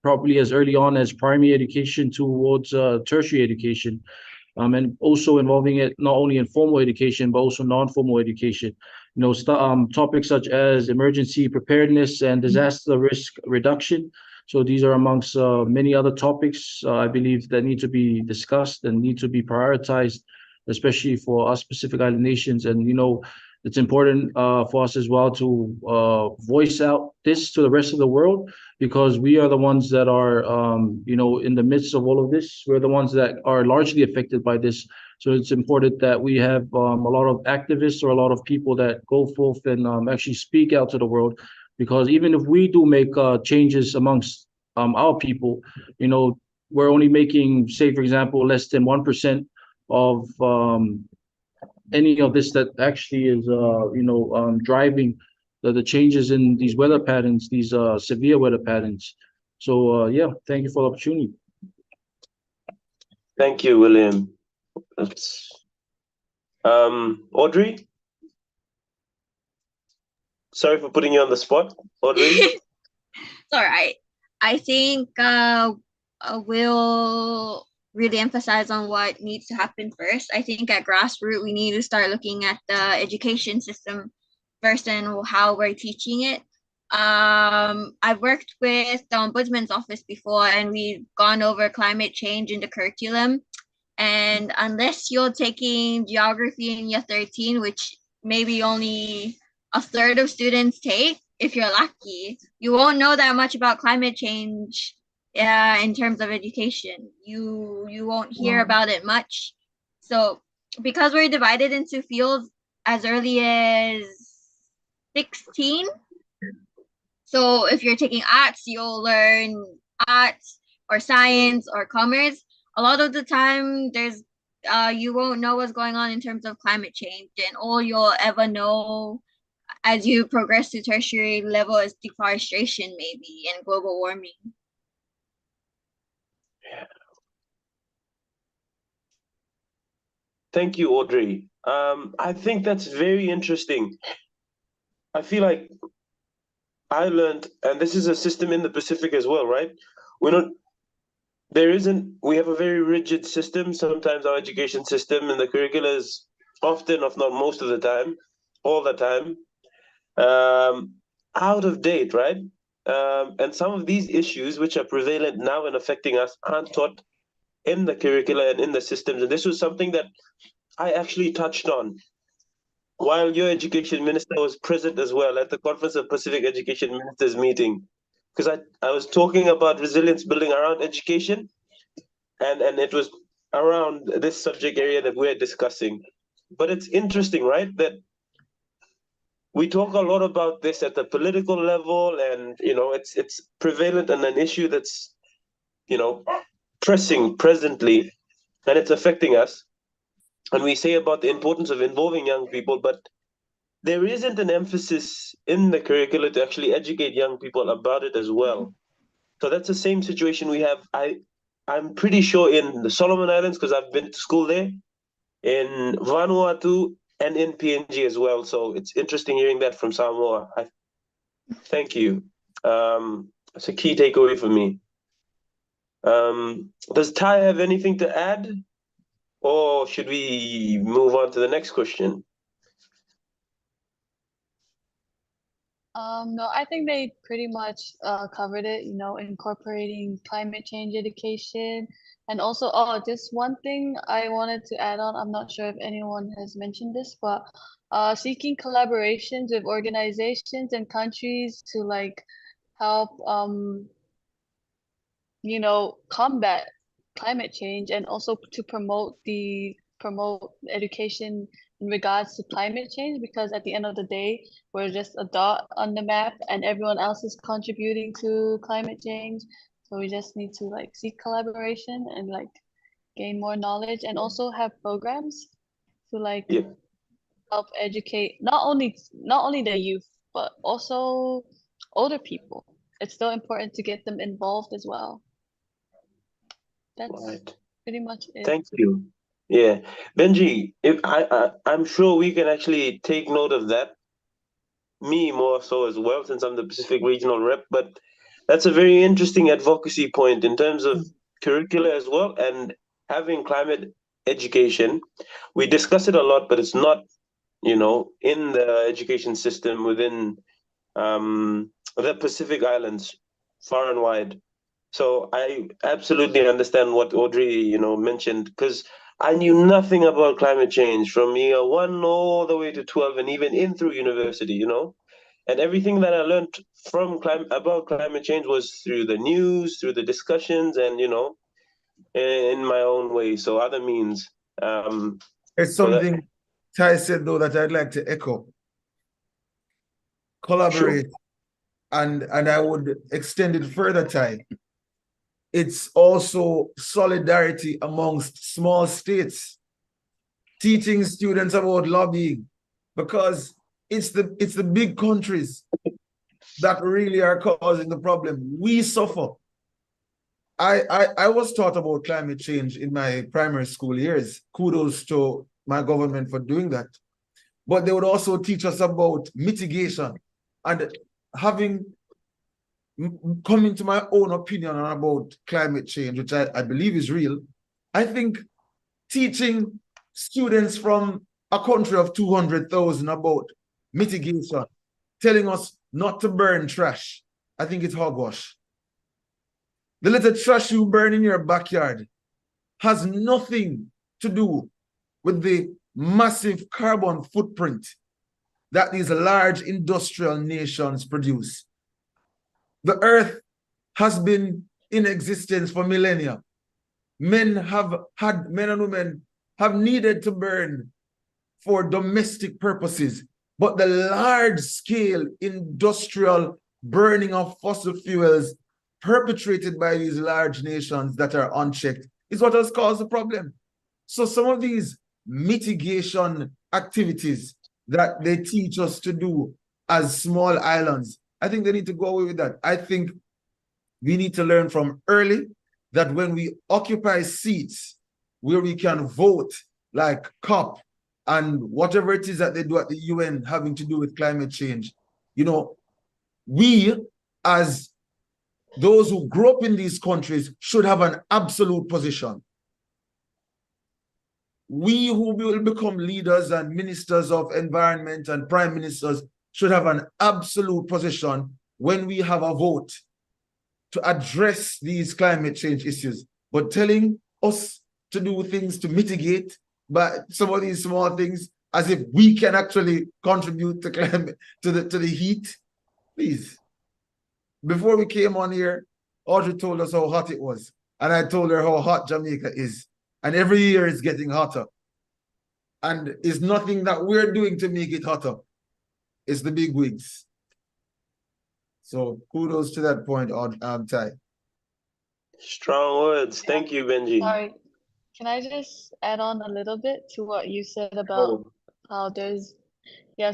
Speaker 4: probably as early on as primary education towards tertiary education, and also involving it not only in formal education but also non-formal education. Topics such as emergency preparedness and disaster risk reduction. So these are amongst many other topics I believe that need to be discussed and need to be prioritized, especially for us Pacific Island nations. And it's important for us as well to voice out this to the rest of the world, because we are the ones that are, in the midst of all of this. We're the ones that are largely affected by this. So it's important that we have a lot of activists or a lot of people that go forth and actually speak out to the world, because even if we do make changes amongst our people, we're only making, say, for example, less than 1% of any of this that actually is, driving the changes in these weather patterns, these severe weather patterns. So, yeah, thank you for the opportunity.
Speaker 1: Thank you, William. That's Audrey. Sorry for putting you on the spot, Audrey.
Speaker 2: It's all right. I think we'll really emphasize on what needs to happen first. I think at grassroots, we need to start looking at the education system first and how we're teaching it. I've worked with the Ombudsman's office before, and we've gone over climate change in the curriculum. And unless you're taking geography in year 13, which maybe only a third of students take, if you're lucky, you won't know that much about climate change in terms of education. You won't hear about it much. So because we're divided into fields as early as 16, so if you're taking arts, you'll learn arts or science or commerce. A lot of the time, there's you won't know what's going on in terms of climate change, and all you'll ever know as you progress to tertiary level is deforestation, maybe, and global warming.
Speaker 1: Thank you, Audrey. I think that's very interesting. I feel like I learned, and this is a system in the Pacific as well, right? We have a very rigid system. Sometimes our education system and the curricula is often, if not most of the time, all the time, out of date, right? And some of these issues, which are prevalent now and affecting us, aren't taught in the curricula and in the systems. And this was something that I actually touched on while your education minister was present as well at the Conference of Pacific Education Ministers meeting, because I was talking about resilience building around education, and it was around this subject area that we're discussing. But it's interesting, right, that we talk a lot about this at the political level, and it's prevalent and an issue that's pressing presently, and it's affecting us. And we say about the importance of involving young people, but there isn't an emphasis in the curricula to actually educate young people about it as well. So that's the same situation we have. I'm pretty sure in the Solomon Islands, because I've been to school there, in Vanuatu, and in PNG as well. So it's interesting hearing that from Samoa. Thank you. It's a key takeaway for me. Does Ty have anything to add? Or should we move on to the next question?
Speaker 3: No, I think they pretty much covered it, incorporating climate change education. And also, just one thing I wanted to add on, I'm not sure if anyone has mentioned this, but seeking collaborations with organizations and countries to help, combat climate change, and also to promote education in regards to climate change, because at the end of the day, we're just a dot on the map and everyone else is contributing to climate change. So we just need to seek collaboration and gain more knowledge, and also have programs to help educate not only the youth but also older people. It's still important to get them involved as well. That's
Speaker 1: Right.
Speaker 3: pretty much it.
Speaker 1: Thank you. Yeah, Benji, if I'm sure we can actually take note of that. Me more so as well, since I'm the Pacific Regional Rep. But That's a very interesting advocacy point in terms of curricula as well, and having climate education. We discuss it a lot, but it's not, in the education system within the Pacific Islands, far and wide. So I absolutely understand what Audrey, mentioned, because I knew nothing about climate change from year one all the way to 12, and even in through university. And everything that I learned about climate change was through the news, through the discussions, and in my own way. So other means.
Speaker 5: It's
Speaker 1: So that,
Speaker 5: something Ty said though that I'd like to echo. Collaborate, and I would extend it further, Ty. It's also solidarity amongst small states, teaching students about lobbying, because it's the big countries that really are causing the problem. We suffer. I was taught about climate change in my primary school years. Kudos to my government for doing that. But they would also teach us about mitigation, and coming to my own opinion about climate change, which I believe is real. I think teaching students from a country of 200,000 about mitigation, telling us not to burn trash, I think it's hogwash. The little trash you burn in your backyard has nothing to do with the massive carbon footprint that these large industrial nations produce. The earth has been in existence for millennia. Men and women have needed to burn for domestic purposes, but the large-scale industrial burning of fossil fuels perpetrated by these large nations that are unchecked is what has caused the problem. So some of these mitigation activities that they teach us to do as small islands, I think they need to go away with that. I think we need to learn from early that when we occupy seats where we can vote, like COP and whatever it is that they do at the UN having to do with climate change, we as those who grew up in these countries should have an absolute position. We who will become leaders and ministers of environment and prime ministers should have an absolute position when we have a vote to address these climate change issues. But telling us to do things to mitigate by some of these small things as if we can actually contribute to climate, to the heat, please. Before we came on here, Audrey told us how hot it was. And I told her how hot Jamaica is. And every year it's getting hotter. And it's nothing that we're doing to make it hotter. It's the big wigs. So kudos to that point, Ty.
Speaker 1: strong words. Thank you, Benji.
Speaker 3: Sorry, can I just add on a little bit to what you said about how there's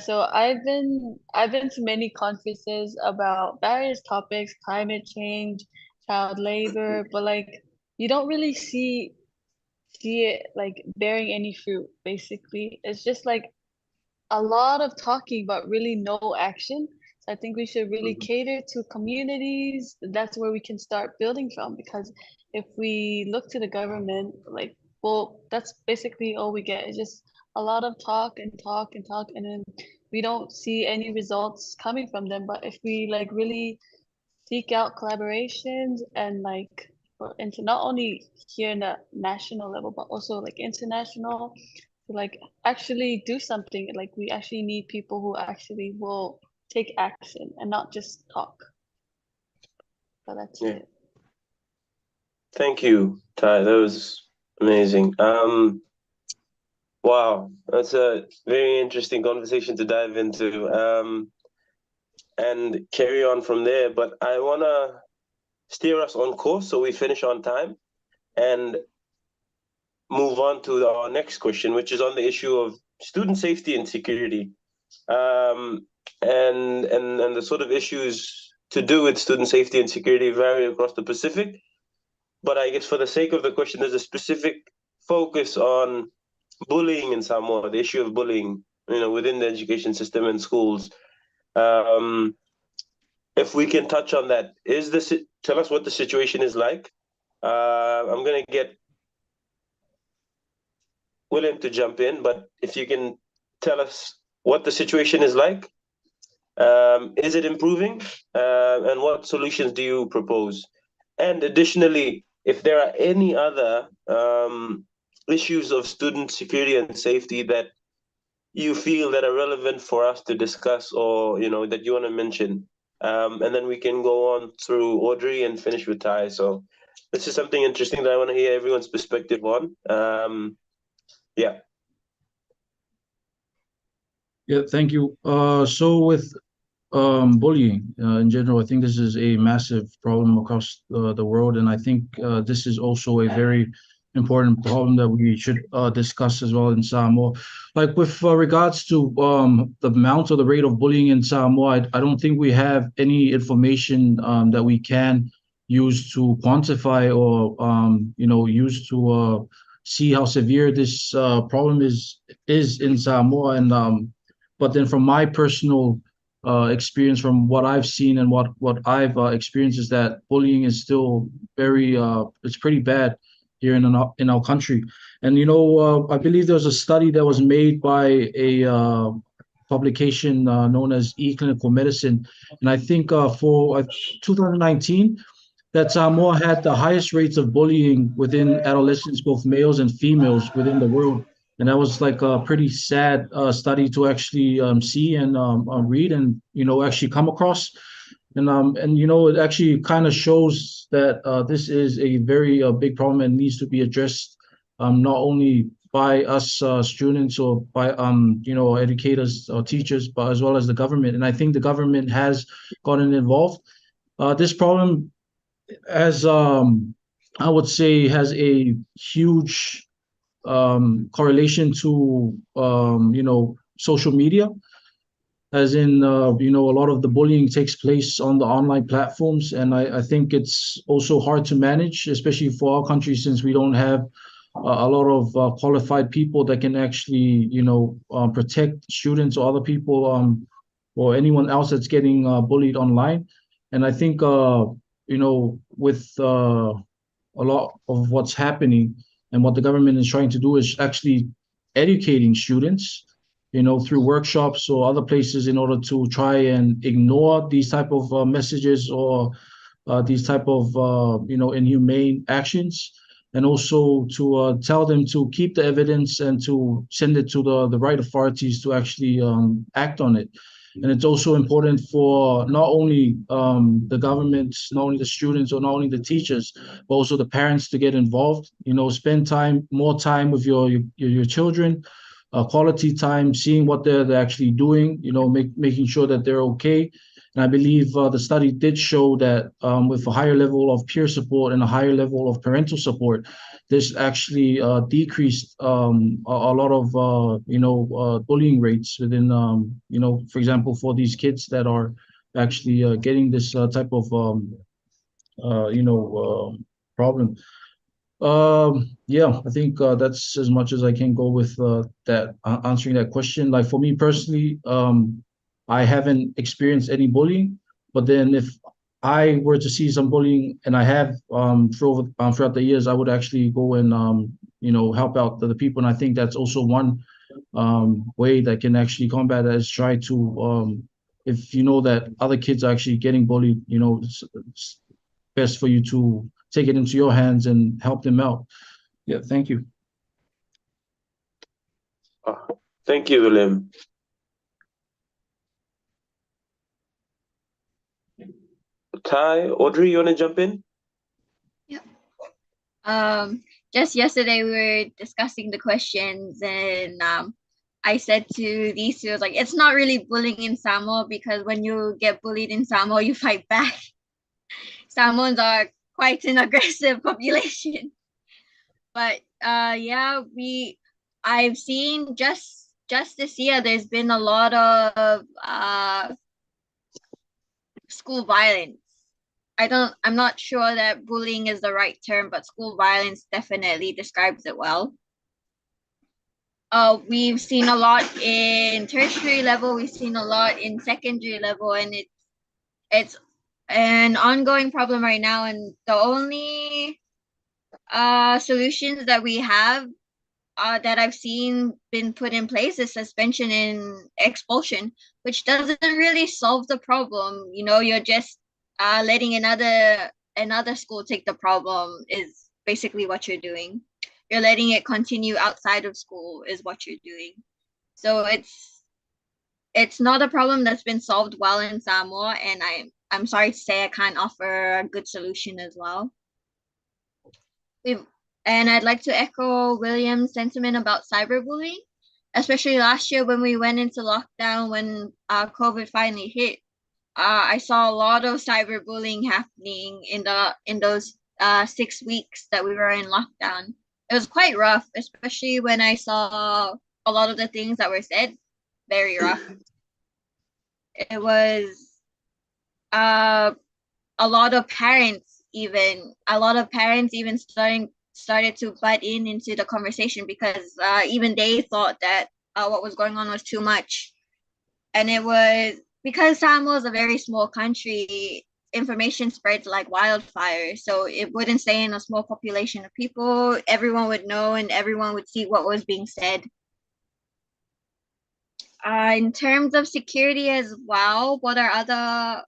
Speaker 3: so I've been to many conferences about various topics, climate change, child labor, but like you don't really see it like bearing any fruit, basically. It's just like a lot of talking, but really no action. So I think we should really cater to communities. That's where we can start building from, because if we look to the government, like, well, that's basically all we get. It's just a lot of talk and talk and talk, and then we don't see any results coming from them. But if we like really seek out collaborations and like into not only here in the national level, but also like international, to like actually do something. Like we actually need people who actually will take action and not just talk. So that's it.
Speaker 1: Thank you, Ty. That was amazing. Wow, that's a very interesting conversation to dive into. And carry on from there. But I wanna steer us on course so we finish on time and move on to our next question, which is on the issue of student safety and security, and the sort of issues to do with student safety and security vary across the Pacific. But I guess for the sake of the question, there's a specific focus on bullying in Samoa, the issue of bullying, within the education system and schools. if we can touch on that. Tell us what the situation is like. I'm gonna get William to jump in, but if you can tell us what the situation is like. Is it improving? And what solutions do you propose? And additionally, if there are any other issues of student security and safety that you feel that are relevant for us to discuss, or that you want to mention, and then we can go on through Audrey and finish with Ty. So this is something interesting that I want to hear everyone's perspective on. Yeah.
Speaker 4: Yeah, thank you. So with bullying in general, I think this is a massive problem across the world, and I think this is also a very important problem that we should discuss as well in Samoa. Like with regards to the amount or the rate of bullying in Samoa, I don't think we have any information that we can use to quantify or use to see how severe this problem is in Samoa. And but then from my personal experience, from what I've seen and what I've experienced, is that bullying is still very it's pretty bad here in our country. And I believe there was a study that was made by a publication known as eClinical Medicine, and I think for 2019 that Samoa had the highest rates of bullying within adolescents, both males and females, within the world. And that was like a pretty sad study to actually see and read and actually come across. And it actually kind of shows that this is a very big problem and needs to be addressed, not only by us students or by educators or teachers, but as well as the government. And I think the government has gotten involved. This problem has I would say has a huge correlation to social media, as in a lot of the bullying takes place on the online platforms, and I think it's also hard to manage, especially for our country, since we don't have a lot of qualified people that can actually protect students or other people or anyone else that's getting bullied online. And I think with a lot of what's happening and what the government is trying to do is actually educating students, through workshops or other places, in order to try and ignore these type of messages or these type of inhumane actions, and also to tell them to keep the evidence and to send it to the right authorities to actually act on it. And it's also important for not only the government, not only the students, or not only the teachers, but also the parents to get involved. Spend more time with your children, quality time, seeing what they're actually doing. Making sure that they're okay. And I believe the study did show that with a higher level of peer support and a higher level of parental support, this actually decreased a lot of bullying rates within for example, for these kids that are actually getting this type of problem. Yeah, I think that's as much as I can go with that answering that question. Like for me personally, I haven't experienced any bullying, but then if I were to see some bullying, and I have throughout the years, I would actually go and help out the people. And I think that's also one way that can actually combat that, is try to if you know that other kids are actually getting bullied, it's best for you to take it into your hands and help them out. Yeah, thank you.
Speaker 1: Thank you, William. Ty, Audrey, you want to jump in?
Speaker 2: Yeah. Just yesterday we were discussing the questions, and I said to these two, like, it's not really bullying in Samoa, because when you get bullied in Samoa, you fight back. Samoans are quite an aggressive population. But yeah, I've seen just this year there's been a lot of school violence. I'm not sure that bullying is the right term, but school violence definitely describes it well. We've seen a lot in tertiary level, we've seen a lot in secondary level, and it's an ongoing problem right now, and the only solutions that we have that I've seen been put in place is suspension and expulsion, which doesn't really solve the problem. You know, you're just letting another school take the problem is basically what you're doing. You're letting it continue outside of school is what you're doing. So it's not a problem that's been solved well in Samoa, and I'm sorry to say I can't offer a good solution as well. We've, and I'd like to echo William's sentiment about cyberbullying, especially last year when we went into lockdown when COVID finally hit. I saw a lot of cyberbullying happening in those 6 weeks that we were in lockdown. It was quite rough, especially when I saw a lot of the things that were said. Very rough. It was uh, a lot of parents even started to butt into the conversation because even they thought that what was going on was too much. And it was because Samoa is a very small country, information spreads like wildfire. So it wouldn't stay in a small population of people. Everyone would know and everyone would see what was being said. In terms of security as well, what are other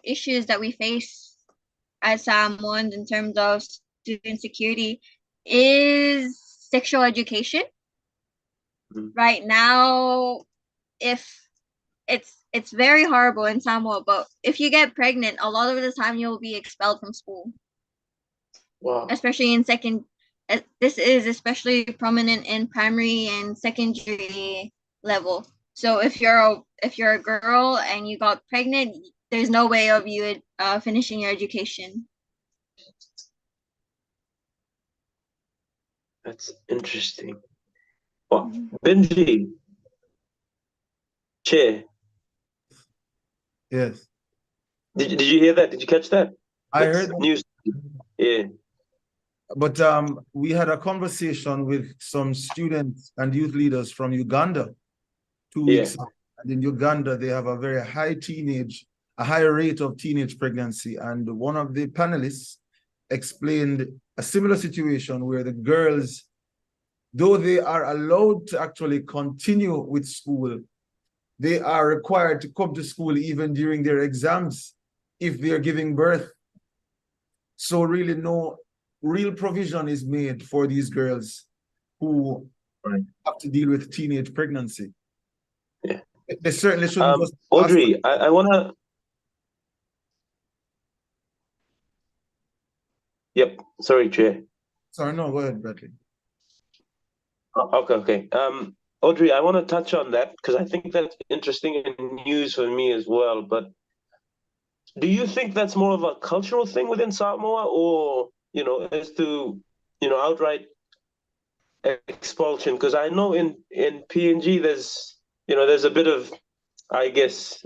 Speaker 2: issues that we face as Samoans in terms of student security is sexual education. Right now, if it's very horrible in Samoa, but if you get pregnant, a lot of the time you'll be expelled from school.
Speaker 1: Wow.
Speaker 2: Especially in this is especially prominent in primary and secondary level. So if you're a girl and you got pregnant, there's no way of you finishing your education.
Speaker 1: That's interesting. Well, Benji, Chair.
Speaker 5: Yes.
Speaker 1: Did you hear that? Did you catch that?
Speaker 5: I
Speaker 1: That's
Speaker 5: heard that.
Speaker 1: news. Yeah.
Speaker 5: But we had a conversation with some students and youth leaders from Uganda 2 weeks ago. And in Uganda, they have a very high rate of teenage pregnancy. And one of the panelists explained a similar situation where the girls, though they are allowed to actually continue with school, they are required to come to school even during their exams if they are giving birth. So really no real provision is made for these girls who have to deal with teenage pregnancy.
Speaker 1: Yeah.
Speaker 5: They certainly shouldn't just
Speaker 1: Audrey, I wanna. Yep. Sorry, Chair.
Speaker 5: Sorry, no, go ahead, Bradley.
Speaker 1: Okay. Audrey, I want to touch on that because I think that's interesting and news for me as well. But do you think that's more of a cultural thing within Samoa, or as to outright expulsion? Because I know in PNG there's a bit of, I guess,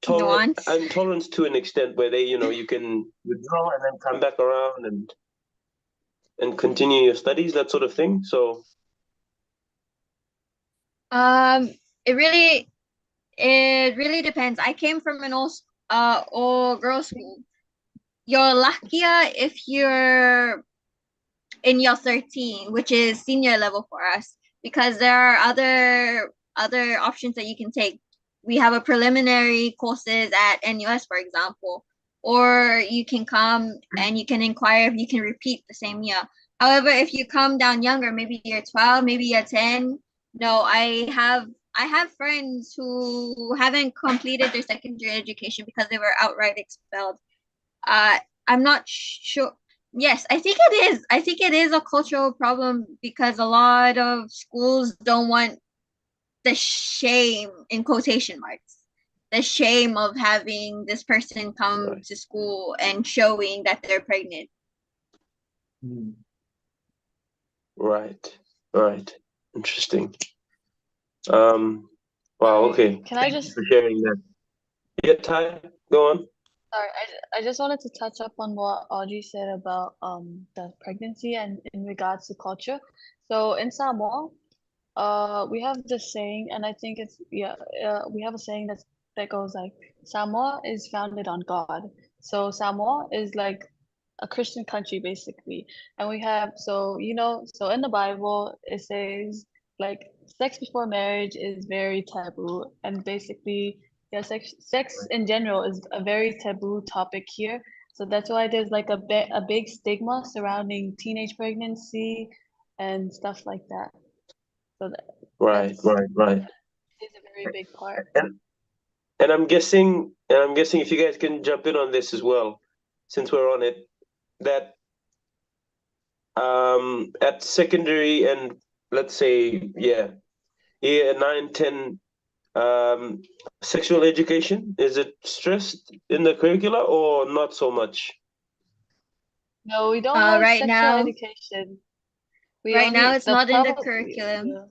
Speaker 2: Nuance.
Speaker 1: intolerance to an extent where they you can withdraw and then come back around and continue your studies, that sort of thing. So
Speaker 2: it really depends. I came from an all girls school. You're luckier if you're in year 13, which is senior level for us, because there are other options that you can take. We have a preliminary courses at NUS, for example, or you can come and you can inquire if you can repeat the same year. However, if you come down younger, maybe you're 12, maybe you're 10. No, I have friends who haven't completed their secondary education because they were outright expelled. I'm not sure. Yes, I think it is. I think it is a cultural problem because a lot of schools don't want the shame, in quotation marks, the shame of having this person come to school and showing that they're pregnant.
Speaker 1: Right. Interesting. Wow. Okay.
Speaker 3: Can I
Speaker 1: Thank you
Speaker 3: just
Speaker 1: for sharing that? Yeah, Ty, go on.
Speaker 3: Sorry, I just wanted to touch up on what Audrey said about the pregnancy and in regards to culture. So in Samoa, we have this saying, and I think we have a saying that goes like, Samoa is founded on God. So Samoa is like a Christian country basically. And we have, so so in the Bible it says like sex before marriage is very taboo. And basically, yeah, sex in general is a very taboo topic here. So that's why there's like a big stigma surrounding teenage pregnancy and stuff like that. So
Speaker 1: Right,
Speaker 3: that's
Speaker 1: right.
Speaker 3: is a very big part.
Speaker 1: And I'm guessing if you guys can jump in on this as well, since we're on it, that at secondary and let's say, yeah, year 9, 10, sexual education, is it stressed in the curricula or not so much?
Speaker 3: No, we don't have
Speaker 2: Right
Speaker 3: sexual
Speaker 2: now,
Speaker 3: education. We
Speaker 2: right now
Speaker 3: only
Speaker 2: it's
Speaker 3: the
Speaker 2: not in the
Speaker 3: probably
Speaker 2: curriculum.
Speaker 3: yeah.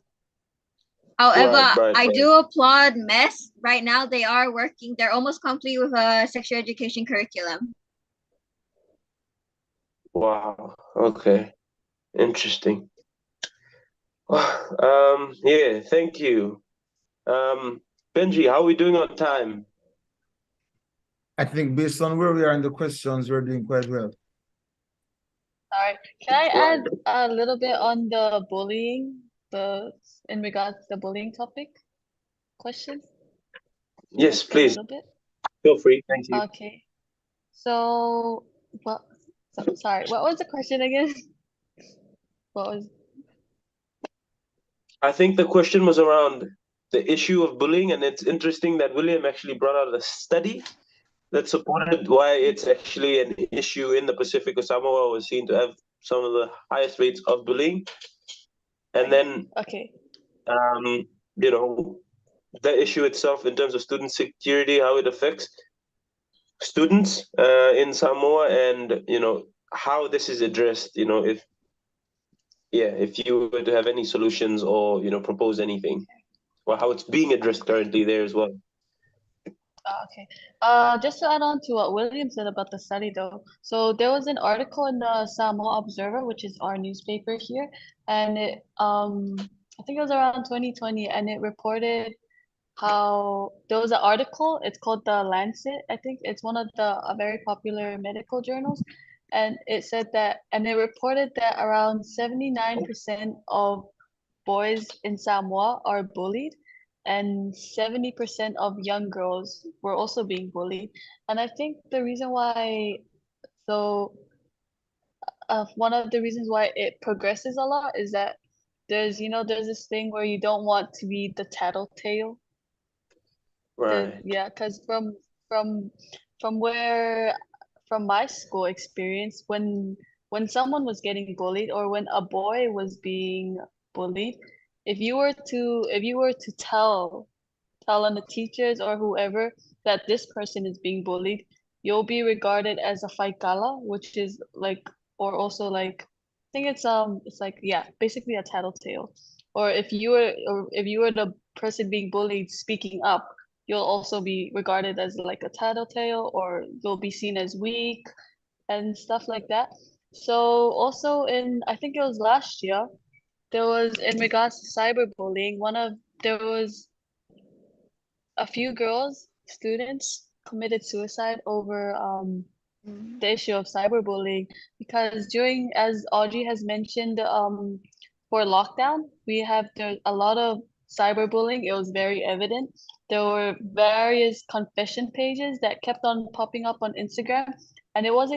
Speaker 2: However,
Speaker 1: Right.
Speaker 2: I do applaud MES. Right now, they are working. They're almost complete with a sexual education curriculum.
Speaker 1: Wow. Okay. Interesting. Yeah, thank you. Benji, how are we doing on time?
Speaker 5: I think based on where we are in the questions, we're doing quite well.
Speaker 3: Sorry. Can I
Speaker 1: Right.
Speaker 3: add a little bit on the bullying, in regards to the bullying topic question?
Speaker 1: Yes,
Speaker 3: Just a
Speaker 1: please.
Speaker 3: little bit.
Speaker 1: Feel free. Thank you.
Speaker 3: Okay. So, sorry, what was the question again? What was
Speaker 1: I think the question was around the issue of bullying, and it's interesting that William actually brought out a study that supported why it's actually an issue in the Pacific, of Samoa was seen to have some of the highest rates of bullying. And then,
Speaker 3: okay.
Speaker 1: you know, the issue itself in terms of student security, how it affects students in Samoa, and how this is addressed. If you were to have any solutions or propose anything, or how it's being addressed currently there as well.
Speaker 3: Okay. Just to add on to what William said about the study, though. So there was an article in the Samoa Observer, which is our newspaper here, and I think it was around 2020, and it reported how there was an article. It's called the Lancet. I think it's one of the very popular medical journals, and it said that, and it reported that around 79% of boys in Samoa are bullied, and 70% of young girls were also being bullied. And I think the reason why, so one of the reasons why it progresses a lot is that there's this thing where you don't want to be the tattletale.
Speaker 1: Right.
Speaker 3: Yeah, because from from where from my school experience, when someone was getting bullied or when a boy was being bullied, if you were to tell on the teachers or whoever that this person is being bullied, you'll be regarded as a faikala, which is like, or also like, I think it's like, yeah, basically a tattletale. Or if you were the person being bullied speaking up, you'll also be regarded as like a tattletale, or you'll be seen as weak and stuff like that. So also I think it was last year, there was, in regards to cyberbullying, there was a few students committed suicide over the issue of cyberbullying, because as Audrey has mentioned, for lockdown, we have a lot of cyberbullying. It was very evident. There were various confession pages that kept on popping up on Instagram, and it was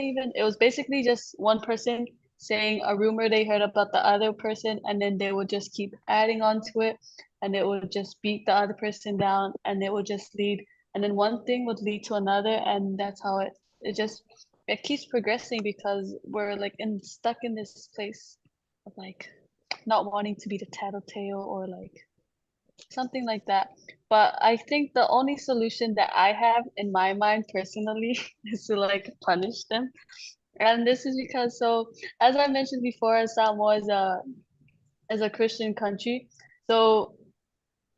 Speaker 3: basically just one person saying a rumor they heard about the other person, and then they would just keep adding on to it, and it would just beat the other person down, and it would just lead, and then one thing would lead to another, and that's how it keeps progressing, because we're like stuck in this place of like not wanting to be the tattletale or like something like that. But I think the only solution that I have in my mind personally is to like punish them. And this is because, so as I mentioned before, Samoa is a Christian country. So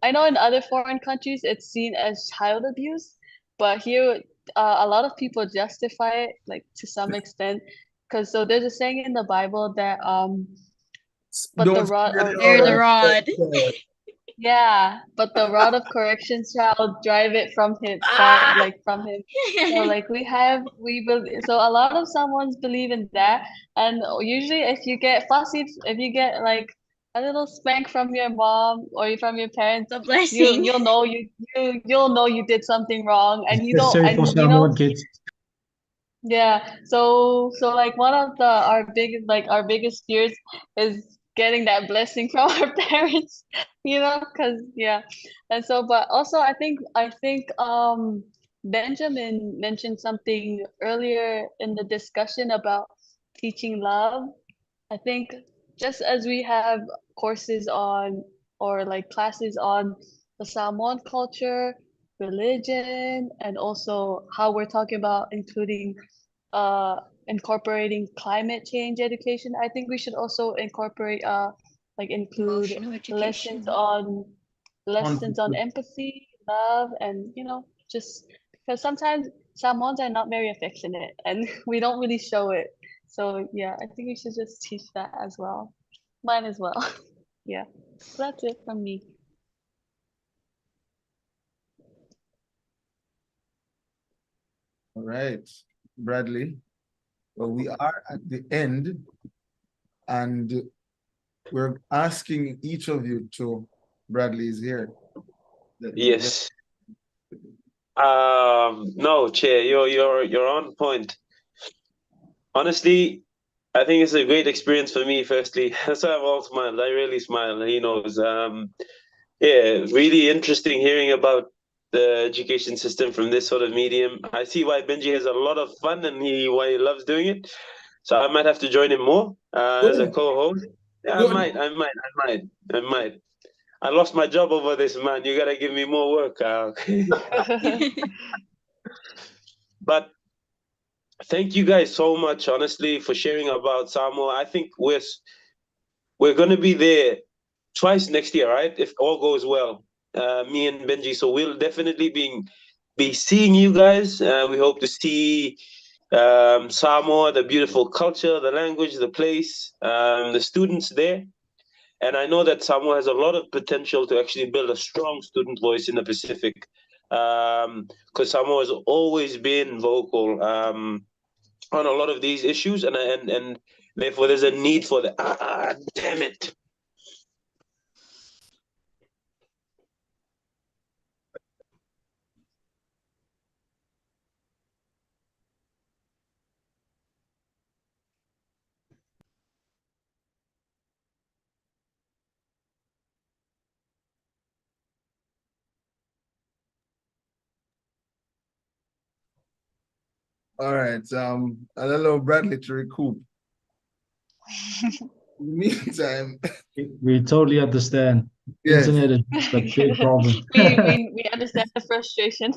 Speaker 3: I know in other foreign countries it's seen as child abuse, but here a lot of people justify it like to some extent, because so there's a saying in the Bible that but the
Speaker 5: Don't
Speaker 3: rod
Speaker 5: spare
Speaker 3: or
Speaker 5: the
Speaker 2: They're
Speaker 5: rod
Speaker 2: the
Speaker 5: and
Speaker 2: rod.
Speaker 5: spoil the child.
Speaker 3: Yeah, but the rod of correction shall drive it from him, far like from him. So like we believe, so a lot of Samoans believe in that, and usually if you get fussy, if you get like a little spank from your mom or from your parents,
Speaker 2: The blessing.
Speaker 3: you'll know you did something wrong, and you don't,
Speaker 4: Necessary for
Speaker 3: and you know,
Speaker 4: Samoan kids.
Speaker 3: yeah. So like one of our biggest fears is getting that blessing from our parents, because yeah. And so but also I think Benjamin mentioned something earlier in the discussion about teaching love. I think just as we have courses on or like classes on the Samoan culture, religion, and also how we're talking about including incorporating climate change education, I think we should also include
Speaker 2: Emotional
Speaker 3: lessons
Speaker 2: education.
Speaker 3: on lessons on
Speaker 5: 100%.
Speaker 3: empathy, love, and just because sometimes Samoans are not very affectionate and we don't really show it. So yeah, I think we should just teach that as well. Mine as well. Yeah. So that's it from me.
Speaker 5: All right, Bradley. Well, we are at the end, and we're asking each of you to, Bradley is here.
Speaker 1: Yes. No, Chair, you're on point. Honestly, I think it's a great experience for me, firstly. That's why I've all smiled. I really smile. He knows. Yeah, really interesting hearing about the education system from this sort of medium. I see why Benji has a lot of fun and why he loves doing it. So I might have to join him more as a
Speaker 5: Good.
Speaker 1: co-host. Yeah,
Speaker 5: Good.
Speaker 1: I might. I lost my job over this, man. You gotta give me more work. But thank you guys so much, honestly, for sharing about Samoa. I think we're gonna be there twice next year, right? If all goes well, me and Benji. So we'll definitely be seeing you guys. We hope to see Samoa, the beautiful culture, the language, the place, the students there. And I know that Samoa has a lot of potential to actually build a strong student voice in the Pacific, because Samoa has always been vocal on a lot of these issues, and therefore there's a need for the damn it.
Speaker 5: All right. I'll allow Bradley to recoup. In the meantime,
Speaker 4: We totally understand.
Speaker 5: yes,
Speaker 4: Internet is just a big problem.
Speaker 3: we understand the frustration.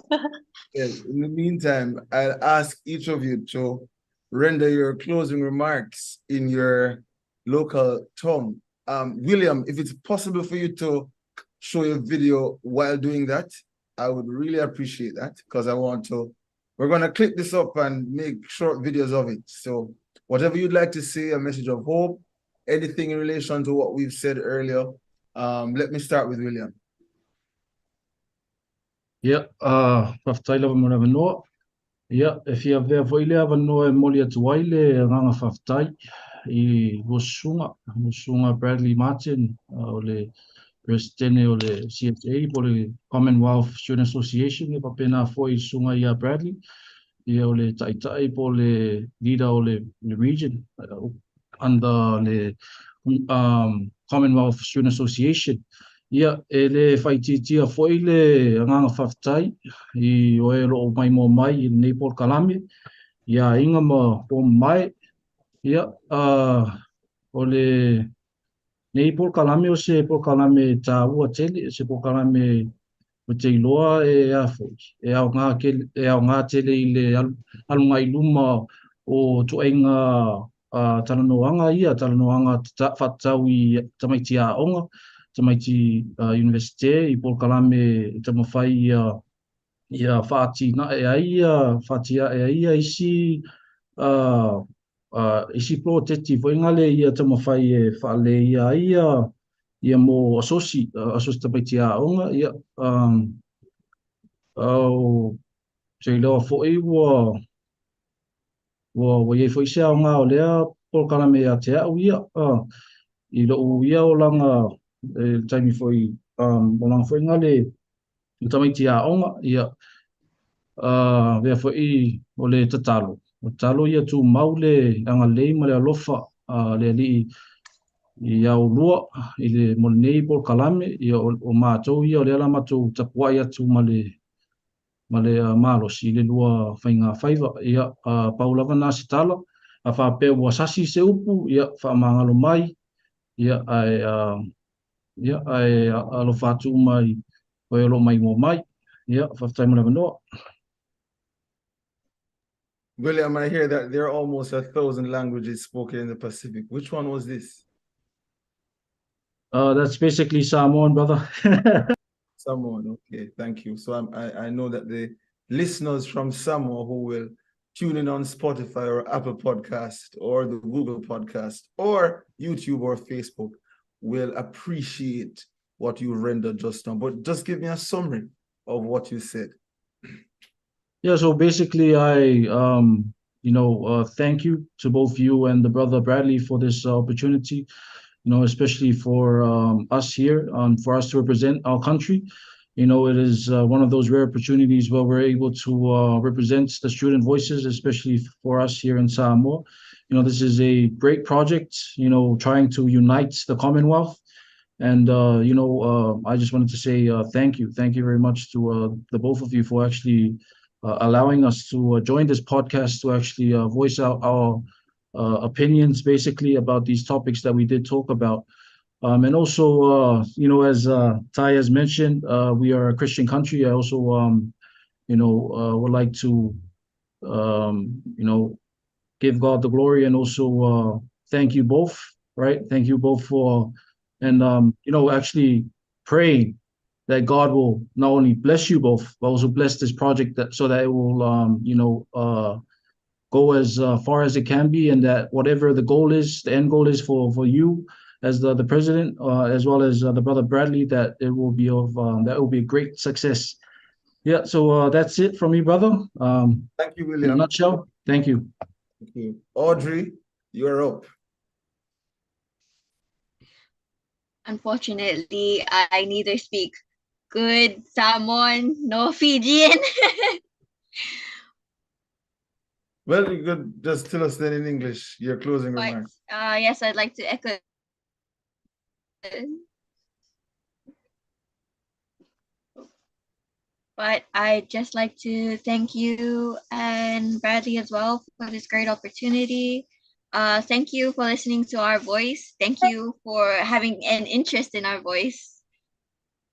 Speaker 5: yes. In the meantime, I'll ask each of you to render your closing remarks in your local tongue. William, if it's possible for you to show your video while doing that, I would really appreciate that because we're going to clip this up and make short videos of it. So whatever you'd like to say, a message of hope, anything in relation to what we've said earlier, let me start with William.
Speaker 4: Yeah, whaftai lava mora manoa. Yeah, if you have there for ile ava no e moli atu waile nganga whaftai I Wosunga Bradley Martin o le president o le CSA po le Commonwealth Student Association e papena foi sunga ia Bradley ia o le taitai po le leader o le region under le Commonwealth Student Association. Ia e le whaititia foi le nganga whaftai I o e lo mai mo mai I nei por kalame. Ia inga ma po mai. Ia o le nei por kalame o se por kalame ta ua tele se por kalame o te iloa e a foi. E au ngā tele I le alunga I luma o tuenga talanoanga ia, talanoanga whatau I tamaiti a onga, tamaiti universite I por kalame tamawhai ia whaati na e aia, whaatia e aia isi isi protective o ingale ia tamawhai e whaale ia ia mo asosi tapaitia onga ia au sei lo fo e wo ye fo sia nga o lea por kana me a te au ia I lo ia o langa taimi foi o langa foi ngale tapaitia onga ia vea foi o le tatalo o talo ia tu maule anga lei ma le alofa le ali I au lua I le monei por kalame ia o mātou ia o le ala mātou tapua ia tu ma le malosi I le lua whainga whaiva ia paulava nā sitala a whape ua sasi se upu ia whaamangalo mai ia ai alo whātu mai o alo mai mo mai ia whaftaimana manoa.
Speaker 5: William, I hear that there are almost 1,000 languages spoken in the Pacific. Which one was this?
Speaker 4: That's basically Samoan, brother.
Speaker 5: Samoan, okay, thank you. So I know that the listeners from Samoa who will tune in on Spotify or Apple Podcast or the Google Podcast or YouTube or Facebook will appreciate what you rendered just now. But just give me a summary of what you said.
Speaker 4: Yeah, so basically I thank you to both you and the brother Bradley for this opportunity, especially for us here, for us to represent our country. It is one of those rare opportunities where we're able to represent the student voices, especially for us here in Samoa. This is a great project, trying to unite the Commonwealth. And, I just wanted to say thank you. Thank you very much to the both of you for actually allowing us to join this podcast to actually voice out our opinions, basically, about these topics that we did talk about. And also, as Ty has mentioned, we are a Christian country. I also, would like to, give God the glory and also thank you both, right? Thank you both for, and, actually pray that God will not only bless you both, but also bless this project so that it will, go as far as it can be, and that whatever the goal is, the end goal is for you as the president, as well as the brother Bradley, that it will be that will be a great success. Yeah, so that's it from me, brother.
Speaker 5: Thank you, William.
Speaker 4: In a nutshell, thank you.
Speaker 5: Thank you. Audrey, you're up.
Speaker 2: Unfortunately, I neither speak good Samoan nor Fijian.
Speaker 5: Well, you could just tell us then in English your closing remarks.
Speaker 2: Yes, I'd like to echo. But I'd just like to thank you and Bradley as well for this great opportunity. Thank you for listening to our voice. Thank you for having an interest in our voice.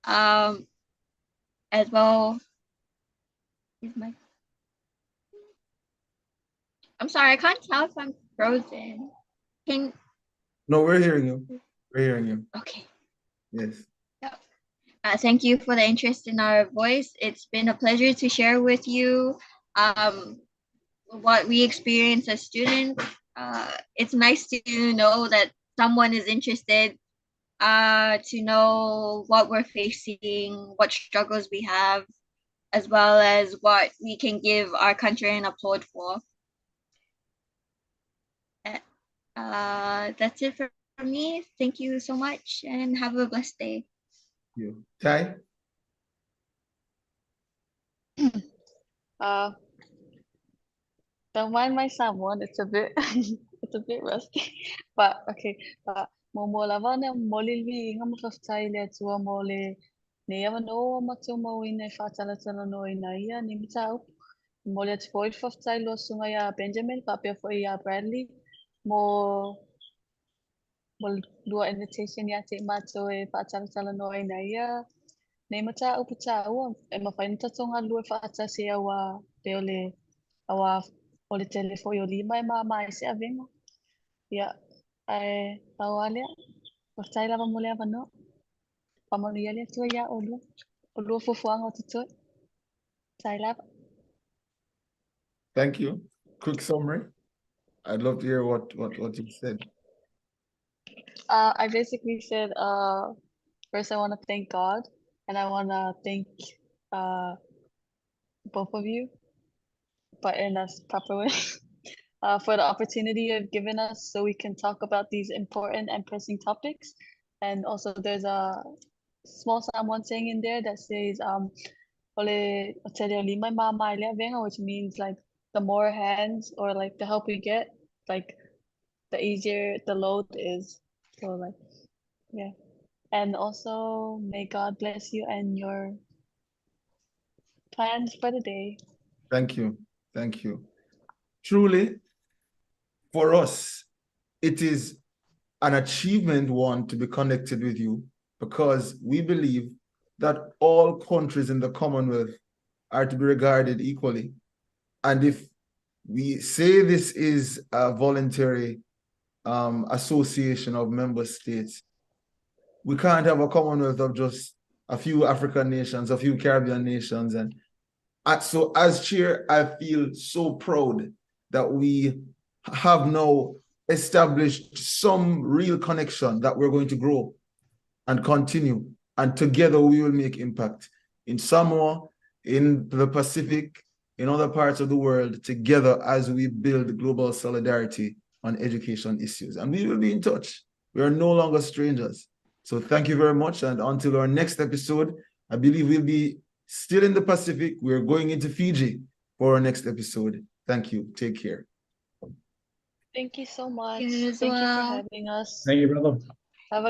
Speaker 2: As well. I'm sorry, I can't tell if I'm frozen.
Speaker 5: No, we're hearing you. We're hearing you.
Speaker 2: Okay.
Speaker 5: Yes.
Speaker 2: Thank you for the interest in our voice. It's been a pleasure to share with you what we experience as students. It's nice to know that someone is interested, to know what we're facing, what struggles we have, as well as what we can give our country an applaud for. That's it for me. Thank you so much and have a blessed day.
Speaker 5: Thank you. Ty?
Speaker 3: Don't mind my Samoan, it's a bit it's a bit rusty. But okay, mo lava na molili nga makaftaile tua mole ne ama no matu mo ina fatala tala no ina ia ni mitau mole at void faftailo sunga ya Benjamin papia fo ya Bradley mo dua invitation ya te mato e fatala tala no ina ia ne matau putau e mafainta tonga lua fatala se awa peole awa o le telefo yo lima e mama se avenga ya ai tawale o tai lava mole avano pamoni ele tu ya o lu fofuanga tutu tai lava.
Speaker 5: Thank you. Quick summary. I'd love to hear what you said.
Speaker 3: I basically said, first I want to thank God, and I want to thank both of you, but in a proper way, for the opportunity you've given us so we can talk about these important and pressing topics. And also, there's a small Samoan saying in there that says, "Ole otelio lima mama ilia venga," which means like the more hands or like the help we get, like the easier the load is. So like, yeah. And also, may God bless you and your plans for the day.
Speaker 5: Thank you. Thank you. Truly, for us, it is an achievement, one, to be connected with you, because we believe that all countries in the Commonwealth are to be regarded equally. And if we say this is a voluntary association of member states, we can't have a Commonwealth of just a few African nations, a few Caribbean nations. And so as chair, I feel so proud that we have now established some real connection that we're going to grow and continue. And together we will make impact in Samoa, in the Pacific, in other parts of the world, together as we build global solidarity on education issues. And we will be in touch. We are no longer strangers. So thank you very much. And until our next episode, I believe we'll be still in the Pacific. We're going into Fiji for our next episode. Thank you. Take care.
Speaker 3: Thank you so much.
Speaker 2: You as
Speaker 3: Thank you for
Speaker 2: well.
Speaker 3: having us.
Speaker 4: Thank you, brother.
Speaker 3: Have a